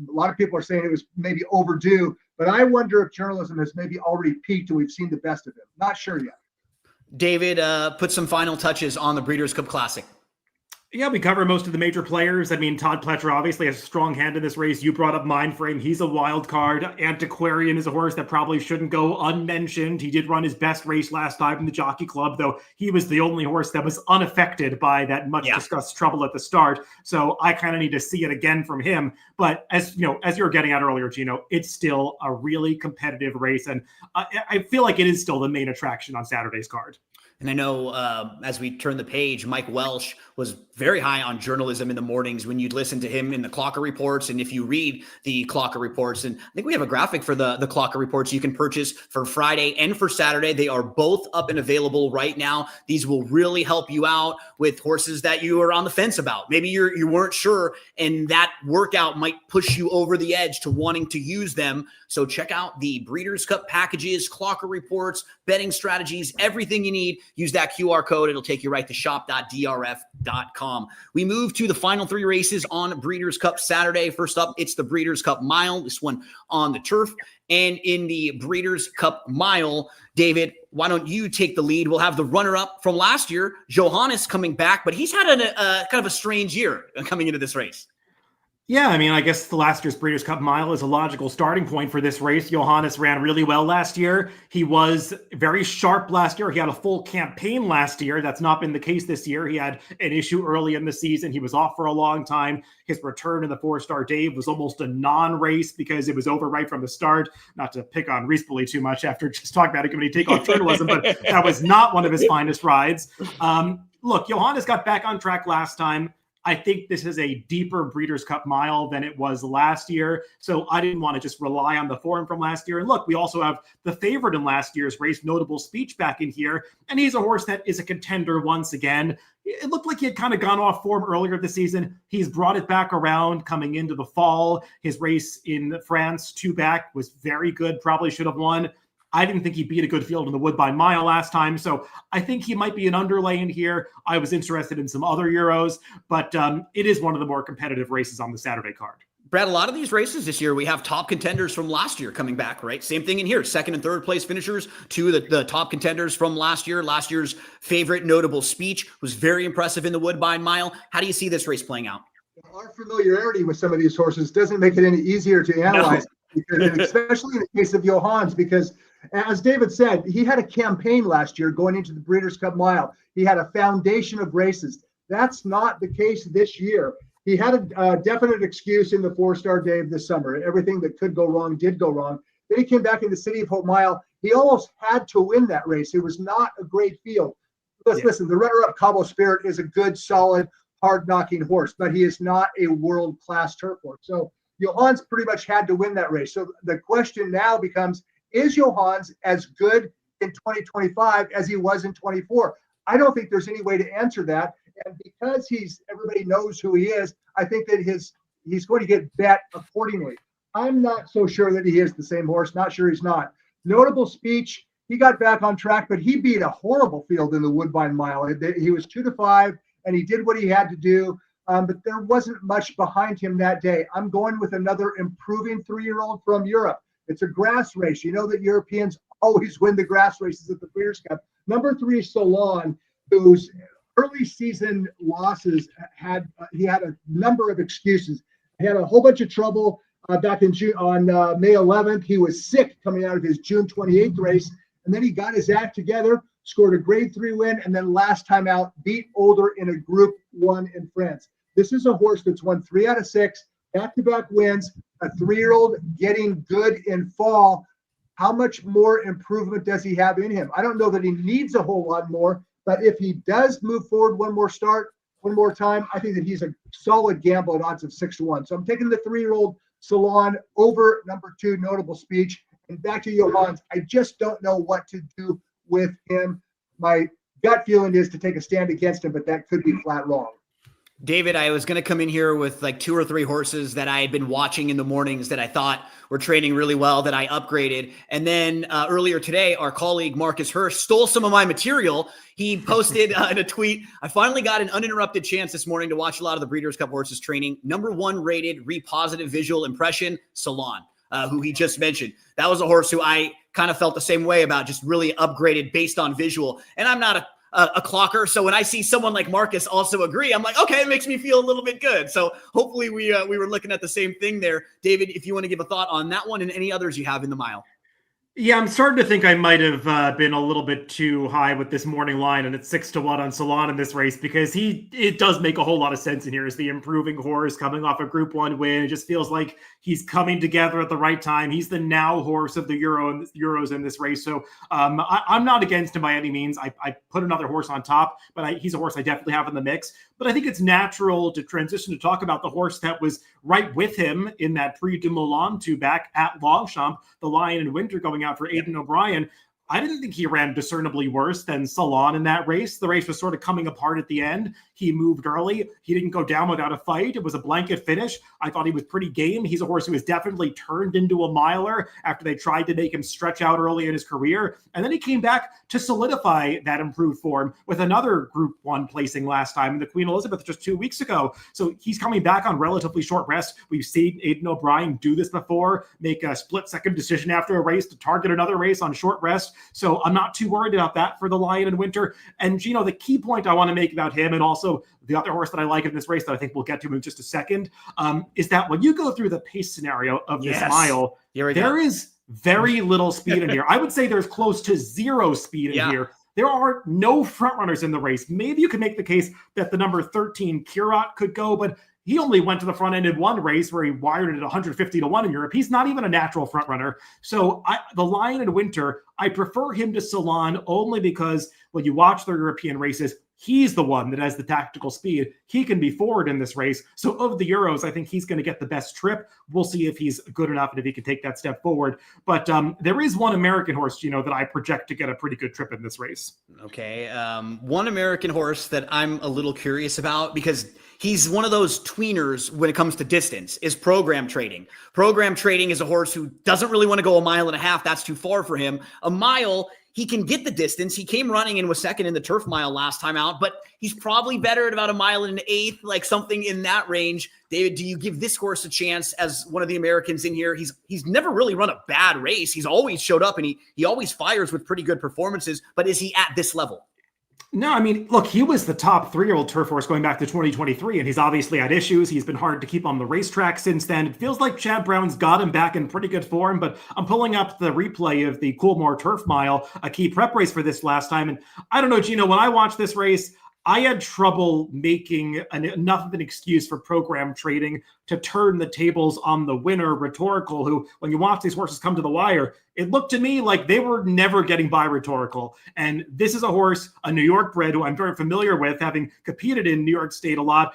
lot of people are saying it was maybe overdue, but I wonder if journalism has maybe already peaked and we've seen the best of him. Not sure yet. David, put some final touches on the Breeders' Cup Classic. Yeah, we cover most of the major players. I mean, Todd Pletcher obviously has a strong hand in this race. You brought up Mindframe. He's a wild card. Antiquarian is a horse that probably shouldn't go unmentioned. He did run his best race last time in the Jockey Club, though he was the only horse that was unaffected by that much discussed trouble at the start. So I kind of need to see it again from him. But as you were getting at earlier, Gino, it's still a really competitive race. And I feel like it is still the main attraction on Saturday's card. And I know as we turn the page, Mike Welsh was very high on journalism in the mornings when you'd listen to him in the Clocker Reports. And if you read the Clocker Reports, and I think we have a graphic for the Clocker Reports you can purchase for Friday and for Saturday. They are both up and available right now. These will really help you out with horses that you are on the fence about. Maybe you weren't sure, and that workout might push you over the edge to wanting to use them. So check out the Breeders' Cup packages, Clocker Reports, betting strategies, everything you need. Use that QR code. It'll take you right to shop.drf.com. We move to the final three races on Breeders' Cup Saturday. First up, it's the Breeders' Cup Mile, this one on the turf. And in the Breeders' Cup Mile, David, why don't you take the lead? We'll have the runner-up from last year, Johannes, coming back, but he's had a kind of a strange year coming into this race. Yeah, I mean, I guess the last year's Breeders' Cup Mile is a logical starting point for this race. Johannes ran really well last year. He was very sharp last year. He had a full campaign last year. That's not been the case this year. He had an issue early in the season. He was off for a long time. His return in the 4-star Dave was almost a non-race because it was over right from the start. Not to pick on Rispoli too much after just talking about it, when he take off journalism, but that was not one of his finest rides. Look, Johannes got back on track last time. I think this is a deeper Breeders' Cup Mile than it was last year. So I didn't want to just rely on the form from last year. And look, we also have the favorite in last year's race, Notable Speech, back in here. And he's a horse that is a contender once again. It looked like he had kind of gone off form earlier this season. He's brought it back around coming into the fall. His race in France, 2-back, was very good. Probably should have won. I didn't think he beat a good field in the Woodbine Mile last time, so I think he might be an underlay in here. I was interested in some other Euros, but it is one of the more competitive races on the Saturday card. Brad, a lot of these races this year, we have top contenders from last year coming back, right? Same thing in here. Second and third place finishers, two of the top contenders from last year. Last year's favorite, Notable Speech, was very impressive in the Woodbine Mile. How do you see this race playing out? Our familiarity with some of these horses doesn't make it any easier to analyze, especially in the case of Johannes, because as David said, he had a campaign last year going into the Breeders' Cup Mile. He had a foundation of races. That's not the case this year. He had a definite excuse in the 4-star Dave this summer. Everything that could go wrong did go wrong. Then he came back in the City of Hope Mile. He almost had to win that race. It was not a great field. Listen, the runner-up Cabo Spirit is a good, solid, hard-knocking horse, but he is not a world-class turf horse. So Johannes pretty much had to win that race. So the question now becomes, is Johannes as good in 2025 as he was in 24? I don't think there's any way to answer that. And because everybody knows who he is, I think that he's going to get bet accordingly. I'm not so sure that he is the same horse. Not sure he's not. Notable Speech, he got back on track, but he beat a horrible field in the Woodbine Mile. He was 2-5, and he did what he had to do. But there wasn't much behind him that day. I'm going with another improving 3-year-old from Europe. It's a grass race. You know that Europeans always win the grass races at the Breeders' Cup. Number 3, Solon, whose early season losses he had a number of excuses. He had a whole bunch of trouble back in June on May 11th. He was sick coming out of his June 28th race, and then he got his act together, scored a grade 3 win, and then last time out beat Older in a Group 1 in France. This is a horse that's won 3 out of 6 back-to-back wins. A 3-year-old getting good in fall. How much more improvement does he have in him? I don't know that he needs a whole lot more, but if he does move forward one more time, I think that he's a solid gamble at odds of 6-1. So I'm taking the 3-year-old Salon over number 2, Notable Speech. And back to Johannes, I just don't know what to do with him. My gut feeling is to take a stand against him, but that could be flat wrong. David, I was going to come in here with like 2 or 3 horses that I had been watching in the mornings that I thought were training really well, that I upgraded. And then earlier today, our colleague Marcus Hirsch stole some of my material. He posted in a tweet, I finally got an uninterrupted chance this morning to watch a lot of the Breeders' Cup horses training. Number 1 rated repositive visual impression, Salon, who he just mentioned. That was a horse who I kind of felt the same way about, just really upgraded based on visual. And I'm not a clocker. So when I see someone like Marcus also agree, I'm like, okay, it makes me feel a little bit good. So hopefully we were looking at the same thing there. David, if you want to give a thought on that one and any others you have in the mile. Yeah, I'm starting to think I might have been a little bit too high with this morning line, and it's 6-1 on Salon in this race because it does make a whole lot of sense in here as the improving horse coming off a Group 1 win. It just feels like he's coming together at the right time. He's the now horse of the Euros in this race. So I'm not against him by any means. I put another horse on top, but he's a horse I definitely have in the mix. But I think it's natural to transition to talk about the horse that was right with him in that Prix du Moulin 2 back at Longchamp, the Lion in Winter going out for Aidan O'Brien. I didn't think he ran discernibly worse than Salon in that race. The race was sort of coming apart at the end. He moved early. He didn't go down without a fight. It was a blanket finish. I thought he was pretty game. He's a horse who has definitely turned into a miler after they tried to make him stretch out early in his career. And then he came back to solidify that improved form with another Group 1 placing last time in the Queen Elizabeth just 2 weeks ago. So he's coming back on relatively short rest. We've seen Aidan O'Brien do this before, make a split-second decision after a race to target another race on short rest. So I'm not too worried about that for the Lion in Winter. And Gino, the key point I want to make about him, and also the other horse that I like in this race that I think we'll get to in just a second, is that when you go through the pace scenario of this mile, there is very little speed in here. I would say there's close to zero speed in here. There are no front runners in the race. Maybe you could make the case that the number 13 Kirat could go, but he only went to the front end in one race where he wired it at 150-1 in Europe. He's not even a natural front runner. So the Lion in Winter, I prefer him to Salon only because when you watch the European races, he's the one that has the tactical speed. He can be forward in this race. So of the Euros, I think he's going to get the best trip. We'll see if he's good enough and if he can take that step forward. But there is one American horse, that I project to get a pretty good trip in this race. Okay. One American horse that I'm a little curious about because he's one of those tweeners when it comes to distance is Program Trading. Program Trading is a horse who doesn't really want to go 1.5 miles. That's too far for him. A mile, he can get the distance. He came running and was second in the turf mile last time out, but he's probably better at about 1.1 miles, like something in that range. David, do you give this horse a chance as one of the Americans in here? He's never really run a bad race. He's always showed up and he always fires with pretty good performances, but is he at this level? No, I mean, look, he was the top 3-year-old turf horse going back to 2023, and he's obviously had issues. He's been hard to keep on the racetrack since then. It feels like Chad Brown's got him back in pretty good form, but I'm pulling up the replay of the Coolmore Turf Mile, a key prep race for this last time. And I don't know, Gino, when I watched this race, I had trouble making enough of an excuse for Program Trading to turn the tables on the winner, Rhetorical, who, when you watch these horses come to the wire, it looked to me like they were never getting by Rhetorical. And this is a horse, a New York bred, who I'm very familiar with, having competed in New York State a lot,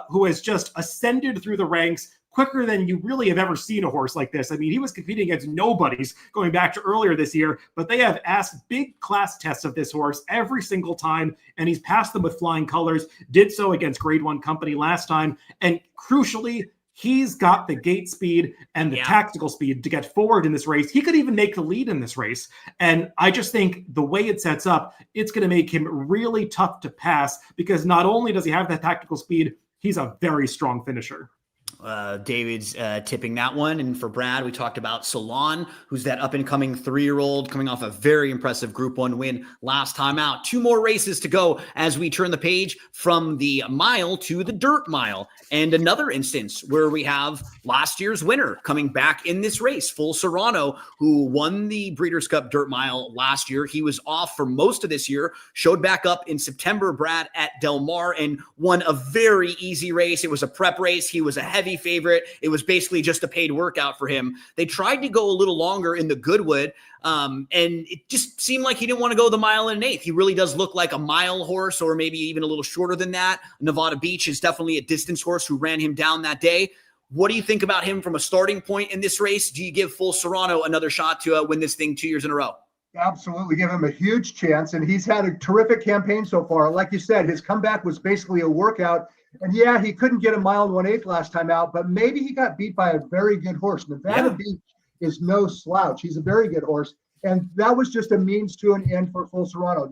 who has just ascended through the ranks quicker than you really have ever seen a horse like this. I mean, he was competing against nobodies going back to earlier this year, but they have asked big class tests of this horse every single time, and he's passed them with flying colors, did so against Grade 1 Company last time, and crucially, he's got the gate speed and the tactical speed to get forward in this race. He could even make the lead in this race. And I just think the way it sets up, it's going to make him really tough to pass because not only does he have that tactical speed, he's a very strong finisher. David's tipping that one. And for Brad, we talked about Salon, who's that up-and-coming 3-year-old coming off a very impressive Group 1 win last time out. 2 more races to go as we turn the page from the mile to the dirt mile. And another instance where we have last year's winner coming back in this race, Full Serrano, who won the Breeders' Cup Dirt Mile last year. He was off for most of this year, showed back up in September, Brad, at Del Mar, and won a very easy race. It was a prep race. He was a heavy favorite. It was basically just a paid workout for him. They tried to go a little longer in the Goodwood, and it just seemed like he didn't want to go the 1.1 miles. He really does look like a mile horse, or maybe even a little shorter than that. Nevada Beach is definitely a distance horse who ran him down that day. What do you think about him from a starting point in this race? Do you give Full Serrano another shot to win this thing 2 years in a row? Absolutely. Give him a huge chance. And he's had a terrific campaign so far. Like you said, his comeback was basically a workout. And yeah, he couldn't get 1 1/8 miles last time out, but maybe he got beat by a very good horse. Nevada Beach is no slouch. He's a very good horse. And that was just a means to an end for Full Serrano.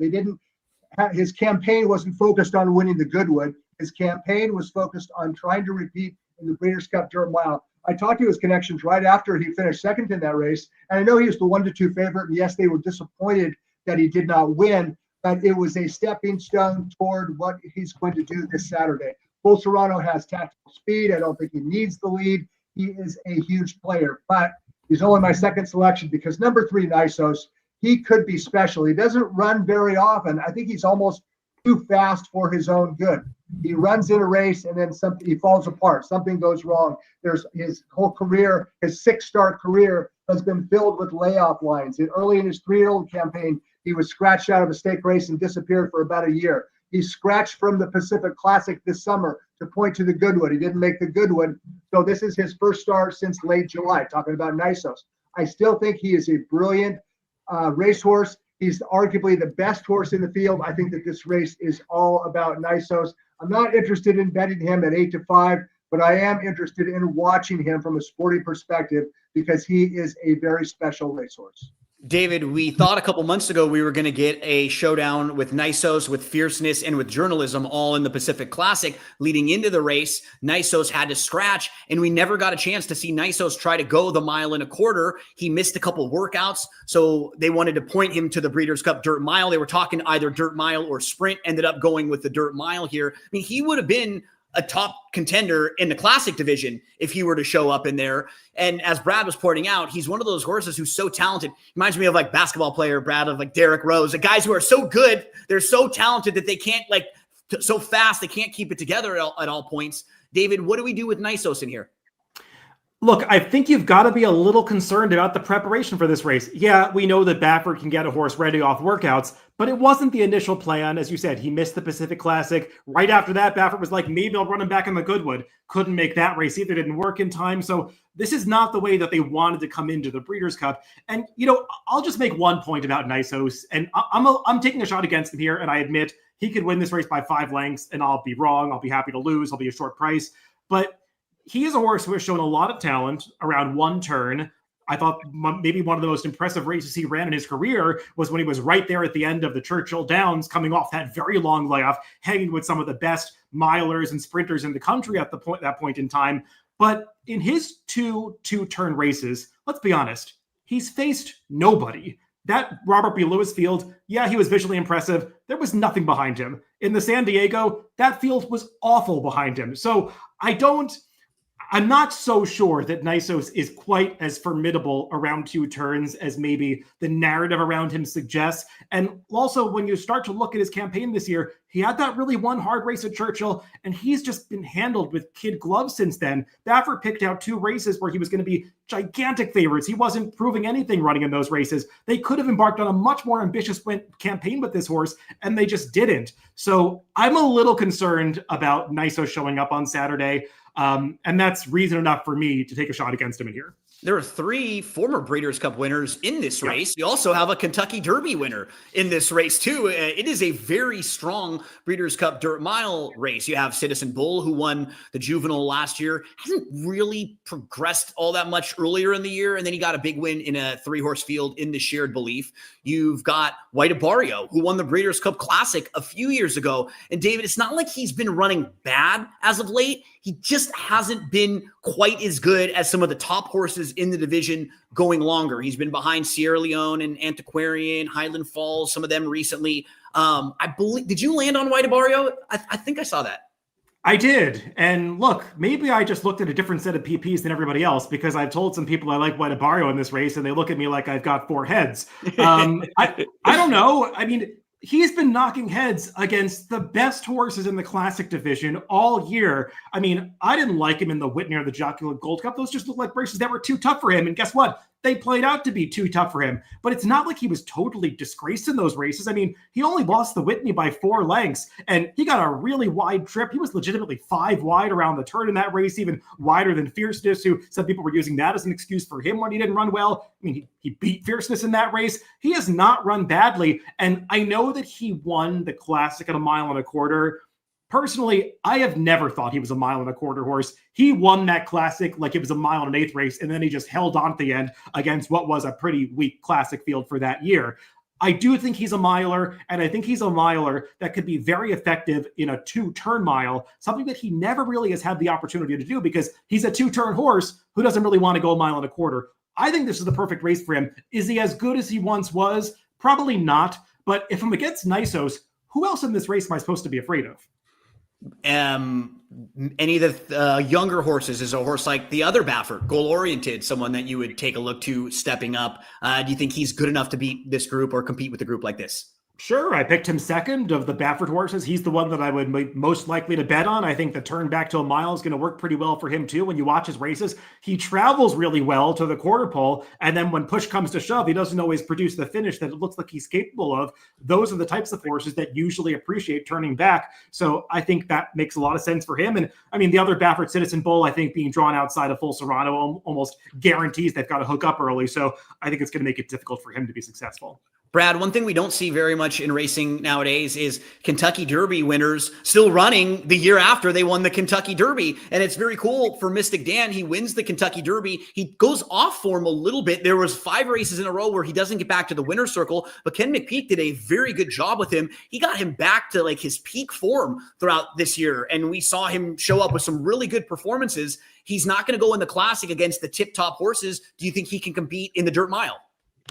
His campaign wasn't focused on winning the Goodwood. His campaign was focused on trying to repeat in the Breeders' Cup Dirt Mile. I talked to his connections right after he finished second in that race. And I know he was the 1-2 favorite. And yes, they were disappointed that he did not win. but it was a stepping stone toward what he's going to do this Saturday. Bull Serrano has tactical speed. I don't think he needs the lead. He is a huge player, but he's only my second selection because number 3, Nisos, he could be special. He doesn't run very often. I think he's almost too fast for his own good. He runs in a race and then he falls apart. Something goes wrong. There's his whole career, his 6-start career has been filled with layoff lines. Early in his 3-year-old campaign, he was scratched out of a stake race and disappeared for about a year. He scratched from the Pacific Classic this summer to point to the Goodwood. He didn't make the Goodwood. So this is his first start since late July, talking about Nisos. I still think he is a brilliant racehorse. He's arguably the best horse in the field. I think that this race is all about Nisos. I'm not interested in betting him at 8-5, but I am interested in watching him from a sporting perspective because he is a very special racehorse. David, we thought a couple months ago we were going to get a showdown with Nisos, with fierceness, and with journalism all in the Pacific Classic. Leading into the race, Nisos had to scratch, and we never got a chance to see Nisos try to go the 1.25 miles. He missed a couple workouts, so they wanted to point him to the Breeders' Cup Dirt Mile. They were talking either Dirt Mile or Sprint, ended up going with the Dirt Mile here. I mean, he would have been a top contender in the classic division if he were to show up in there. And as Brad was pointing out, he's one of those horses who's so talented. Reminds me of like basketball player, Brad, of like Derrick Rose, the guys who are so good. They're so talented that they can't so fast. They can't keep it together at all points. David, what do we do with Nisos in here? Look, I think you've got to be a little concerned about the preparation for this race. Yeah, we know that Baffert can get a horse ready off workouts, but it wasn't the initial plan. As you said, he missed the Pacific Classic. Right after that, Baffert was like, maybe I'll run him back in the Goodwood. Couldn't make that race either, didn't work in time. So this is not the way that they wanted to come into the Breeders' Cup. And, I'll just make one point about Nisos, and I'm taking a shot against him here, and I admit he could win this race by 5 lengths, and I'll be wrong. I'll be happy to lose. I'll be a short price. But he is a horse who has shown a lot of talent around one turn. I thought maybe one of the most impressive races he ran in his career was when he was right there at the end of the Churchill Downs, coming off that very long layoff, hanging with some of the best milers and sprinters in the country at that point in time. But in his two-turn races, let's be honest, he's faced nobody. That Robert B. Lewis field, yeah, he was visually impressive. There was nothing behind him. In the San Diego, that field was awful behind him. So I'm not so sure that Nisos is quite as formidable around 2 turns as maybe the narrative around him suggests. And also, when you start to look at his campaign this year, he had that really one hard race at Churchill, and he's just been handled with kid gloves since then. Baffert picked out 2 races where he was going to be gigantic favorites. He wasn't proving anything running in those races. They could have embarked on a much more ambitious campaign with this horse, and they just didn't. So I'm a little concerned about Nisos showing up on Saturday. And that's reason enough for me to take a shot against him in here. There are 3 former Breeders' Cup winners in this race. You also have a Kentucky Derby winner in this race, too. It is a very strong Breeders' Cup Dirt Mile race. You have Citizen Bull, who won the Juvenile last year. Hasn't really progressed all that much earlier in the year, and then he got a big win in a 3-horse field in the Shared Belief. You've got White Abarrio, who won the Breeders' Cup Classic a few years ago. And David, it's not like he's been running bad as of late. He just hasn't been quite as good as some of the top horses in the division going longer. He's been behind Sierra Leone and Antiquarian, Highland Falls, some of them recently. I believe, did you land on White Abarrio? I think I saw that. I did. And look, maybe I just looked at a different set of PPs than everybody else because I've told some people I like White Abarrio in this race and they look at me like I've got 4 heads. I don't know. I mean, he's been knocking heads against the best horses in the classic division all year. I mean, I didn't like him in the Whitney or the Jockey Gold Cup. Those just looked like races that were too tough for him. And guess what? They played out to be too tough for him. But it's not like he was totally disgraced in those races. I mean, he only lost the Whitney by 4 lengths, and he got a really wide trip. He was legitimately 5 wide around the turn in that race, even wider than Fierceness, who some people were using that as an excuse for him when he didn't run well. I mean, he beat Fierceness in that race. He has not run badly, and I know that he won the Classic at 1.25 miles. Personally, I have never thought he was a 1.25 miles horse. He won that Classic like it was a 1 1/8 race, and then he just held on at the end against what was a pretty weak Classic field for that year. I do think he's a miler, and I think he's a miler that could be very effective in a 2-turn mile, something that he never really has had the opportunity to do because he's a 2-turn horse who doesn't really want to go 1.25 miles. I think this is the perfect race for him. Is he as good as he once was? Probably not. But if I'm against Nisos, who else in this race am I supposed to be afraid of? Any of the younger horses. Is a horse like the other Baffert, goal-oriented, someone that you would take a look to stepping up? Do you think he's good enough to beat this group or compete with a group like this? Sure, I picked him second of the Baffert horses. He's the one that I would be most likely to bet on. I think the turn back to a mile is going to work pretty well for him too. When you watch his races, he travels really well to the quarter pole. And then when push comes to shove, he doesn't always produce the finish that it looks like he's capable of. Those are the types of horses that usually appreciate turning back. So I think that makes a lot of sense for him. And I mean, the other Baffert Citizen Bull, I think being drawn outside of Full Serrano almost guarantees they've got to hook up early. So I think it's going to make it difficult for him to be successful. Brad, one thing we don't see very much in racing nowadays is Kentucky Derby winners still running the year after they won the Kentucky Derby. And it's very cool for Mystic Dan. He wins the Kentucky Derby. He goes off form a little bit. There was 5 races in a row where he doesn't get back to the winner's circle, but Ken McPeak did a very good job with him. He got him back to like his peak form throughout this year. And we saw him show up with some really good performances. He's not going to go in the Classic against the tip top horses. Do you think he can compete in the dirt mile?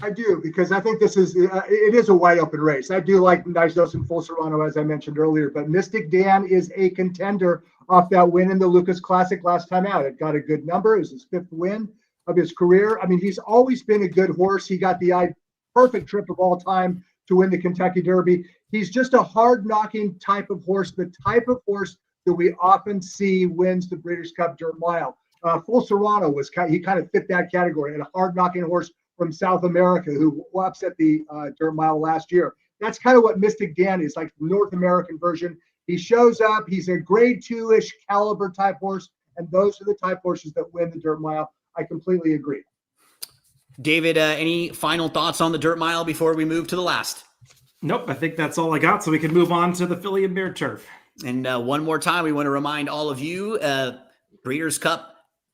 I do, because I think this is it is a wide open race. I do like Nisos and Full Serrano, as I mentioned earlier, but Mystic Dan is a contender off that win in the Lucas Classic last time out. It got a good number. It was his 5th win of his career. I mean, he's always been a good horse. He got the perfect trip of all time to win the Kentucky Derby. He's just a hard-knocking type of horse, the type of horse that we often see wins the Breeders' Cup Dirt Mile. Full Serrano he kind of fit that category, and a hard-knocking horse from South America who upset the dirt mile last year. That's kind of what Mystic Dan is, like the North American version. He shows up. He's a grade 2-ish caliber type horse, and those are the type horses that win the dirt mile. I completely agree. David, any final thoughts on the dirt mile before we move to the last? Nope, I think that's all I got, so we can move on to the Filly and Mare Turf. And one more time, we want to remind all of you, Breeders' Cup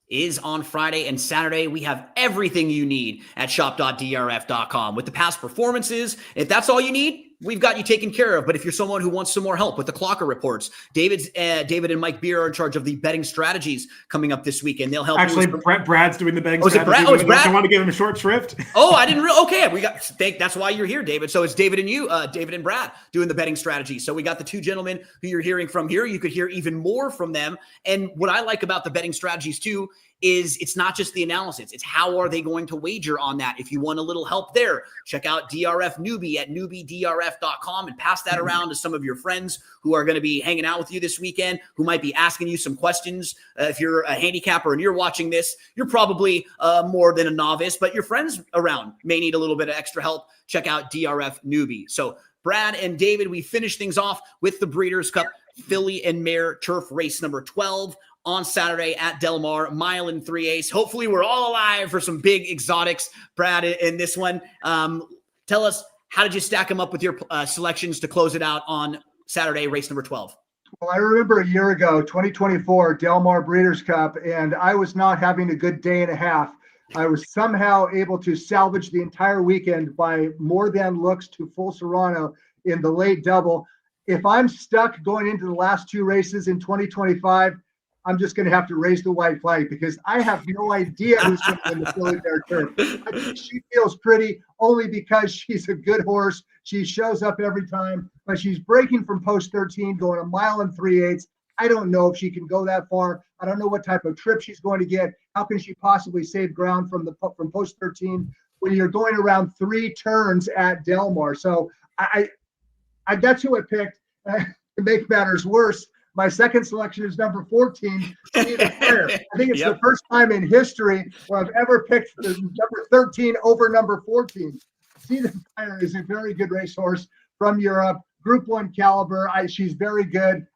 is on Friday and Saturday. We have everything you need at shop.drf.com with the past performances. If that's all you need, we've got you taken care of. But if you're someone who wants some more help with the clocker reports, David and Mike Beer are in charge of the betting strategies coming up this weekend. They'll help. Actually, Brad's doing the betting strategy. Brad? It's Brad? I want to give him a short shrift. Oh, I didn't okay. That's why you're here, David. So it's David and Brad doing the betting strategy. So we got the 2 gentlemen who you're hearing from here. You could hear even more from them. And what I like about the betting strategies too is it's not just the analysis. It's how are they going to wager on that. If you want a little help there, check out DRF Newbie at newbiedrf.com and pass that around to some of your friends who are going to be hanging out with you this weekend, who might be asking you some questions. If you're a handicapper and you're watching this, you're probably more than a novice, but your friends around may need a little bit of extra help. Check out DRF Newbie. So Brad and David, we finish things off with the Breeders' Cup Filly and Mare Turf race number 12. On Saturday at Del Mar, 1 3/8. Hopefully we're all alive for some big exotics, Brad, in this one. Tell us, how did you stack them up with your selections to close it out on Saturday, race number 12? Well, I remember a year ago, 2024, Del Mar Breeders' Cup, and I was not having a good day and a half. I was somehow able to salvage the entire weekend by more than looks to Full Serrano in the late double. If I'm stuck going into the last 2 races in 2025, I'm just going to have to raise the white flag because I have no idea who's going to win the Filly Mare Turf. I think she feels pretty only because she's a good horse. She shows up every time, but she's breaking from post 13, going 1 3/8. I don't know if she can go that far. I don't know what type of trip she's going to get. How can she possibly save ground from post 13 when you're going around 3 turns at Del Mar? So that's who I picked. To make matters worse, my second selection is number 14, See the Fire. I think it's the first time in history where I've ever picked the number 13 over number 14. See the Fire is a very good racehorse from Europe, Group 1 caliber. She's very good.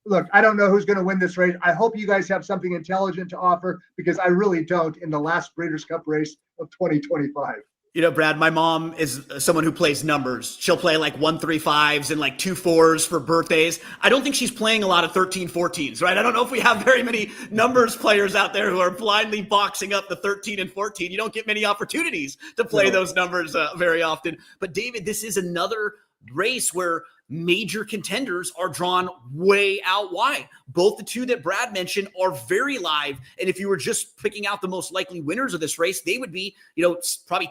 Look, I don't know who's going to win this race. I hope you guys have something intelligent to offer because I really don't in the last Breeders' Cup race of 2025. You know, Brad, my mom is someone who plays numbers. She'll play like 1 3 5s and like 2 4s for birthdays. I don't think she's playing a lot of 13 14s, right? I don't know if we have very many numbers players out there who are blindly boxing up the 13 and 14. You don't get many opportunities to play those numbers very often. But David, this is another race where major contenders are drawn way out wide. Both the 2 that Brad mentioned are very live. And if you were just picking out the most likely winners of this race, they would be, probably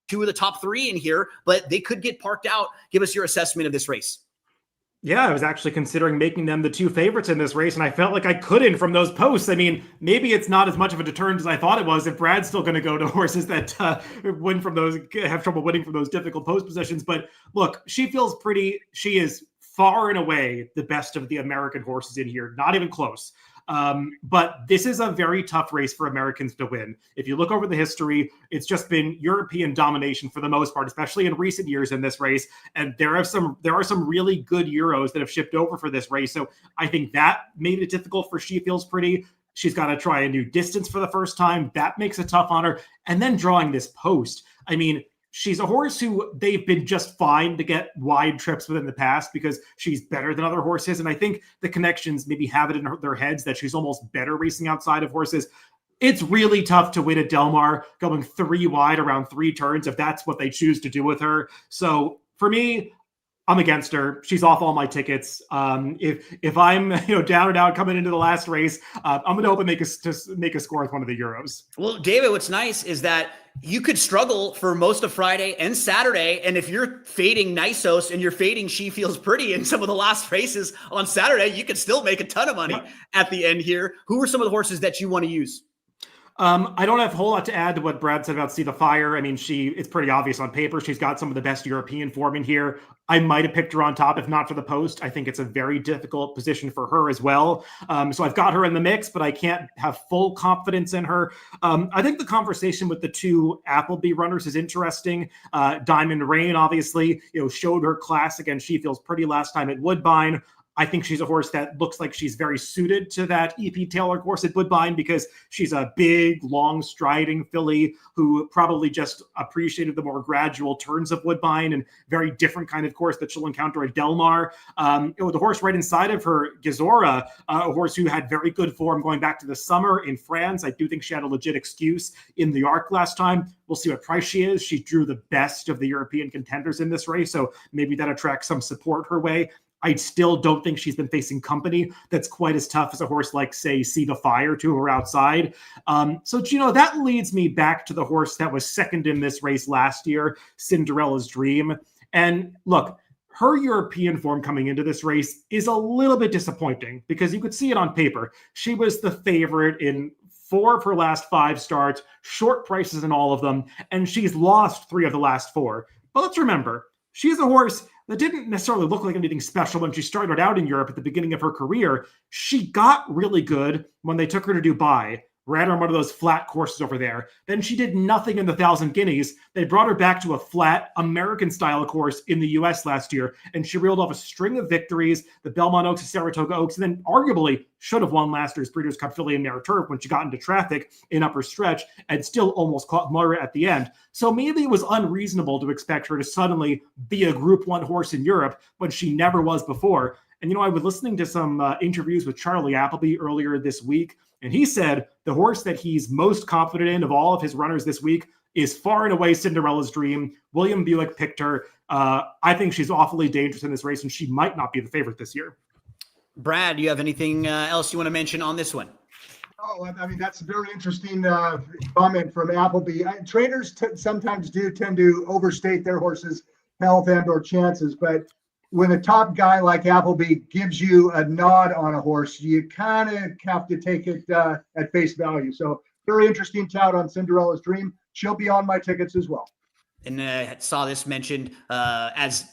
two of the top three in here, but they could get parked out. Give us your assessment of this race. Yeah, I was actually considering making them the two favorites in this race, and I felt like I couldn't from those posts. I mean, maybe it's not as much of a deterrent as I thought it was if Brad's still going to go to horses that have trouble winning from those difficult post positions. But look, she feels pretty. She is far and away the best of the American horses in here, not even close. But this is a very tough race for Americans to win. If you look over the history, it's just been European domination for the most part, especially in recent years in this race. And there are some really good Euros that have shipped over for this race. So I think that made it difficult for She Feels Pretty. She's got to try a new distance for the first time. That makes it tough on her. And then drawing this post. I mean, she's a horse who they've been just fine to get wide trips with in the past because she's better than other horses. And I think the connections maybe have it in their heads that she's almost better racing outside of horses. It's really tough to win at Del Mar going 3 wide around 3 turns if that's what they choose to do with her. So for me, I'm against her. She's off all my tickets. If I'm down and out coming into the last race, I'm going to hope and make a score with one of the Euros. Well, David, what's nice is that you could struggle for most of Friday and Saturday. And if you're fading Nisos and you're fading She Feels Pretty in some of the last races on Saturday, you could still make a ton of money at the end here. Who are some of the horses that you want to use? I don't have a whole lot to add to what Brad said about See the Fire. I mean, it's pretty obvious on paper. She's got some of the best European form in here. I might have picked her on top if not for the post. I think it's a very difficult position for her as well. So I've got her in the mix, but I can't have full confidence in her. I think the conversation with the two Appleby runners is interesting. Diamond Rain, obviously, showed her class against She Feels Pretty last time at Woodbine. I think she's a horse that looks like she's very suited to that E.P. Taylor course at Woodbine because she's a big, long striding filly who probably just appreciated the more gradual turns of Woodbine and very different kind of course that she'll encounter at Del Mar. The horse right inside of her, Gizora, a horse who had very good form going back to the summer in France. I do think she had a legit excuse in the Arc last time. We'll see what price she is. She drew the best of the European contenders in this race, so maybe that attracts some support her way. I still don't think she's been facing company that's quite as tough as a horse like, say, See the Fire to her outside. So, Gino, that leads me back to the horse that was second in this race last year, Cinderella's Dream. And look, her European form coming into this race is a little bit disappointing because you could see it on paper. She was the favorite in 4 of her last 5 starts, short prices in all of them, and she's lost 3 of the last 4. But let's remember, she's a horse that didn't necessarily look like anything special when she started out in Europe at the beginning of her career. She got really good when they took her to Dubai, ran her on one of those flat courses over there. Then she did nothing in the 1,000 Guineas. They brought her back to a flat American-style course in the U.S. last year, and she reeled off a string of victories, the Belmont Oaks, the Saratoga Oaks, and then arguably should have won last year's Breeders' Cup Filly and Mare Turf when she got into traffic in upper stretch and still almost caught Mare at the end. So maybe it was unreasonable to expect her to suddenly be a Group 1 horse in Europe when she never was before. And, I was listening to some interviews with Charlie Appleby earlier this week, and he said the horse that he's most confident in of all of his runners this week is far and away Cinderella's Dream. William Buick picked her. I think she's awfully dangerous in this race, and she might not be the favorite this year. Brad, do you have anything else you want to mention on this one? Oh, I mean, that's a very interesting comment from Appleby. Trainers sometimes do tend to overstate their horses' health and or chances, but when a top guy like Appleby gives you a nod on a horse, you kind of have to take it at face value. So very interesting tout on Cinderella's Dream. She'll be on my tickets as well. And saw this mentioned as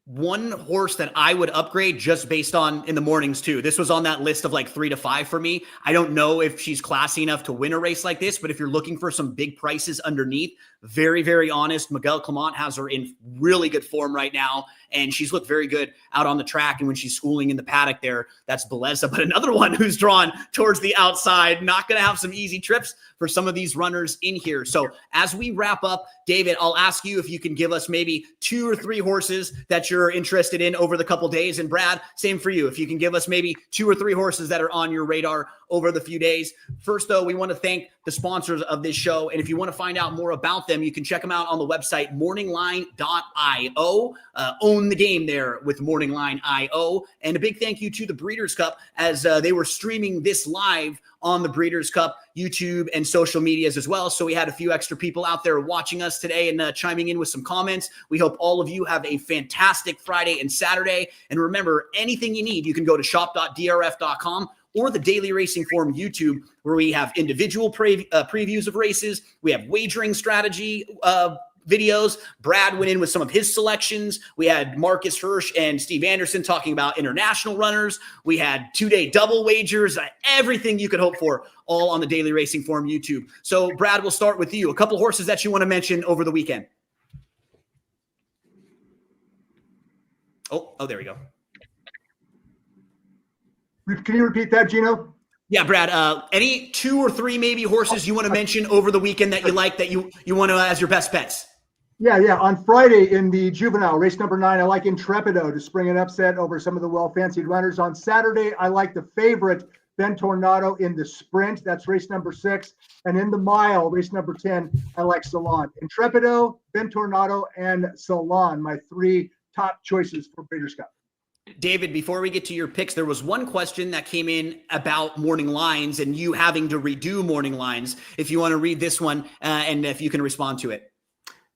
one horse that I would upgrade just based on in the mornings too. This was on that list of like 3 to 5 for me. I don't know if she's classy enough to win a race like this, but if you're looking for some big prices underneath, very, very honest, Miguel Clement has her in really good form right now. And she's looked very good out on the track. And when she's schooling in the paddock there, that's Beleza. But another one who's drawn towards the outside, not going to have some easy trips for some of these runners in here. So as we wrap up, David, I'll ask you if you can give us maybe 2 or 3 horses that you're interested in over the couple days. And Brad, same for you. If you can give us maybe 2 or 3 horses that are on your radar over the few days. First, though, we want to thank the sponsors of this show. And if you want to find out more about them, you can check them out on the website, morningline.io. Own the game there with morningline.io. And a big thank you to the Breeders' Cup as they were streaming this live on the Breeders' Cup YouTube and social medias as well. So we had a few extra people out there watching us today and chiming in with some comments. We hope all of you have a fantastic Friday and Saturday. And remember, anything you need, you can go to shop.drf.com or the Daily Racing Forum YouTube, where we have individual previews of races. We have wagering strategy videos. Brad went in with some of his selections. We had Marcus Hirsch and Steve Anderson talking about international runners. We had 2-day double wagers, everything you could hope for, all on the Daily Racing Forum YouTube. So Brad, we'll start with you. A couple horses that you want to mention over the weekend. Oh, there we go. Can you repeat that, Gino? Yeah, Brad, any 2 or 3 maybe horses you want to mention over the weekend that you like, that you want to as your best bets? Yeah. On Friday in the Juvenile, race number 9, I like Intrepido to spring an upset over some of the well-fancied runners. On Saturday, I like the favorite, Ben Tornado, in the sprint. That's race number 6. And in the mile, race number 10, I like Salon. Intrepido, Ben Tornado, and Salon, my 3 top choices for Breeders' Cup. David, before we get to your picks, there was one question that came in about morning lines and you having to redo morning lines. If you want to read this one and if you can respond to it.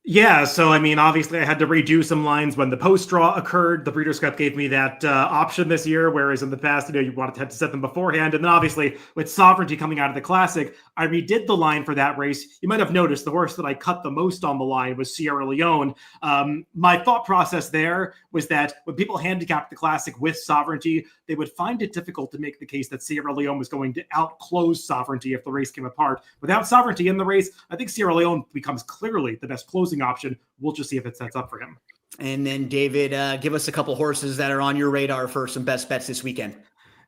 Yeah, so I mean, obviously I had to redo some lines when the post draw occurred. The Breeders' Cup gave me that option this year, whereas in the past, you wanted to have to set them beforehand. And then obviously with Sovereignty coming out of the Classic, I redid the line for that race. You might have noticed the horse that I cut the most on the line was Sierra Leone. My thought process there was that when people handicapped the Classic with Sovereignty, they would find it difficult to make the case that Sierra Leone was going to outclose Sovereignty if the race came apart. Without Sovereignty in the race, I think Sierra Leone becomes clearly the best closing option. We'll just see if it sets up for him. And then David, give us a couple horses that are on your radar for some best bets this weekend.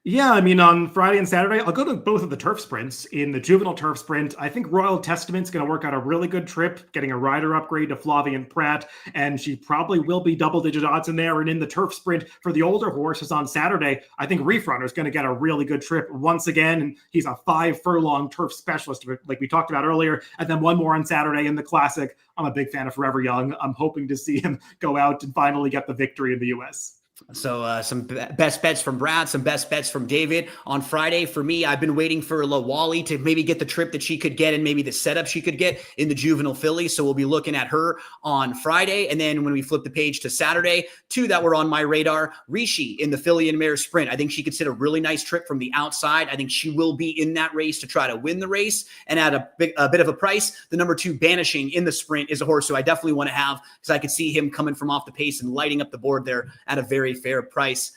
Yeah, I mean, on Friday and Saturday, I'll go to both of the turf sprints. In the Juvenile Turf sprint, I think Royal Testament's going to work out a really good trip, getting a rider upgrade to Flavian Pratt, and she probably will be double-digit odds in there. And in the turf sprint for the older horses on Saturday, I think Reef Runner's going to get a really good trip once again, and he's a 5-furlong turf specialist, like we talked about earlier. And then one more on Saturday in the Classic. I'm a big fan of Forever Young. I'm hoping to see him go out and finally get the victory in the U.S. So some best bets from Brad, some best bets from David. On Friday, for me, I've been waiting for La Wally to maybe get the trip that she could get and maybe the setup she could get in the Juvenile Fillies. So we'll be looking at her on Friday. And then when we flip the page to Saturday, 2 that were on my radar, Rishi in the Filly and Mare sprint. I think she could sit a really nice trip from the outside. I think she will be in that race to try to win the race. And at a bit of a price, the number 2 Banishing in the sprint is a horse who I definitely want to have because I could see him coming from off the pace and lighting up the board there at a very fair price.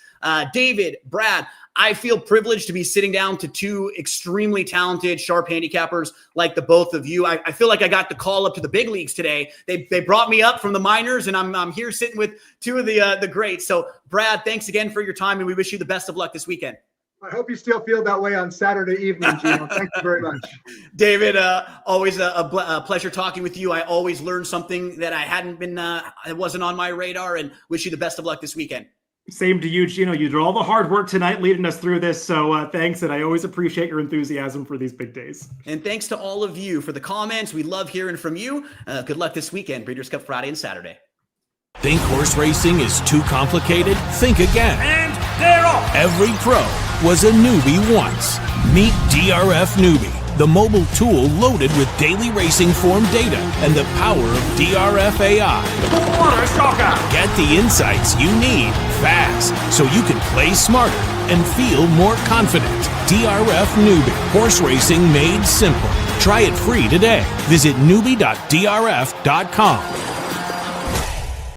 David, Brad, I feel privileged to be sitting down to 2 extremely talented, sharp handicappers like the both of you. I feel like I got the call up to the big leagues today. They brought me up from the minors, and I'm here sitting with 2 of the greats. So, Brad, thanks again for your time, and we wish you the best of luck this weekend. I hope you still feel that way on Saturday evening, Gino. Thank you very much. David, always a pleasure talking with you. I always learn something that I hadn't been, it wasn't on my radar, and wish you the best of luck this weekend. Same to you, Gino. You did all the hard work tonight leading us through this. So thanks. And I always appreciate your enthusiasm for these big days. And thanks to all of you for the comments. We love hearing from you. Good luck this weekend, Breeders' Cup Friday and Saturday. Think horse racing is too complicated? Think again. And they're off. Every pro was a newbie once. Meet DRF Newbie, the mobile tool loaded with daily racing form data and the power of DRF AI. What a shocker. Get the insights you need fast so you can play smarter and feel more confident. DRF Newbie, horse racing made simple. Try it free today. Visit newbie.drf.com.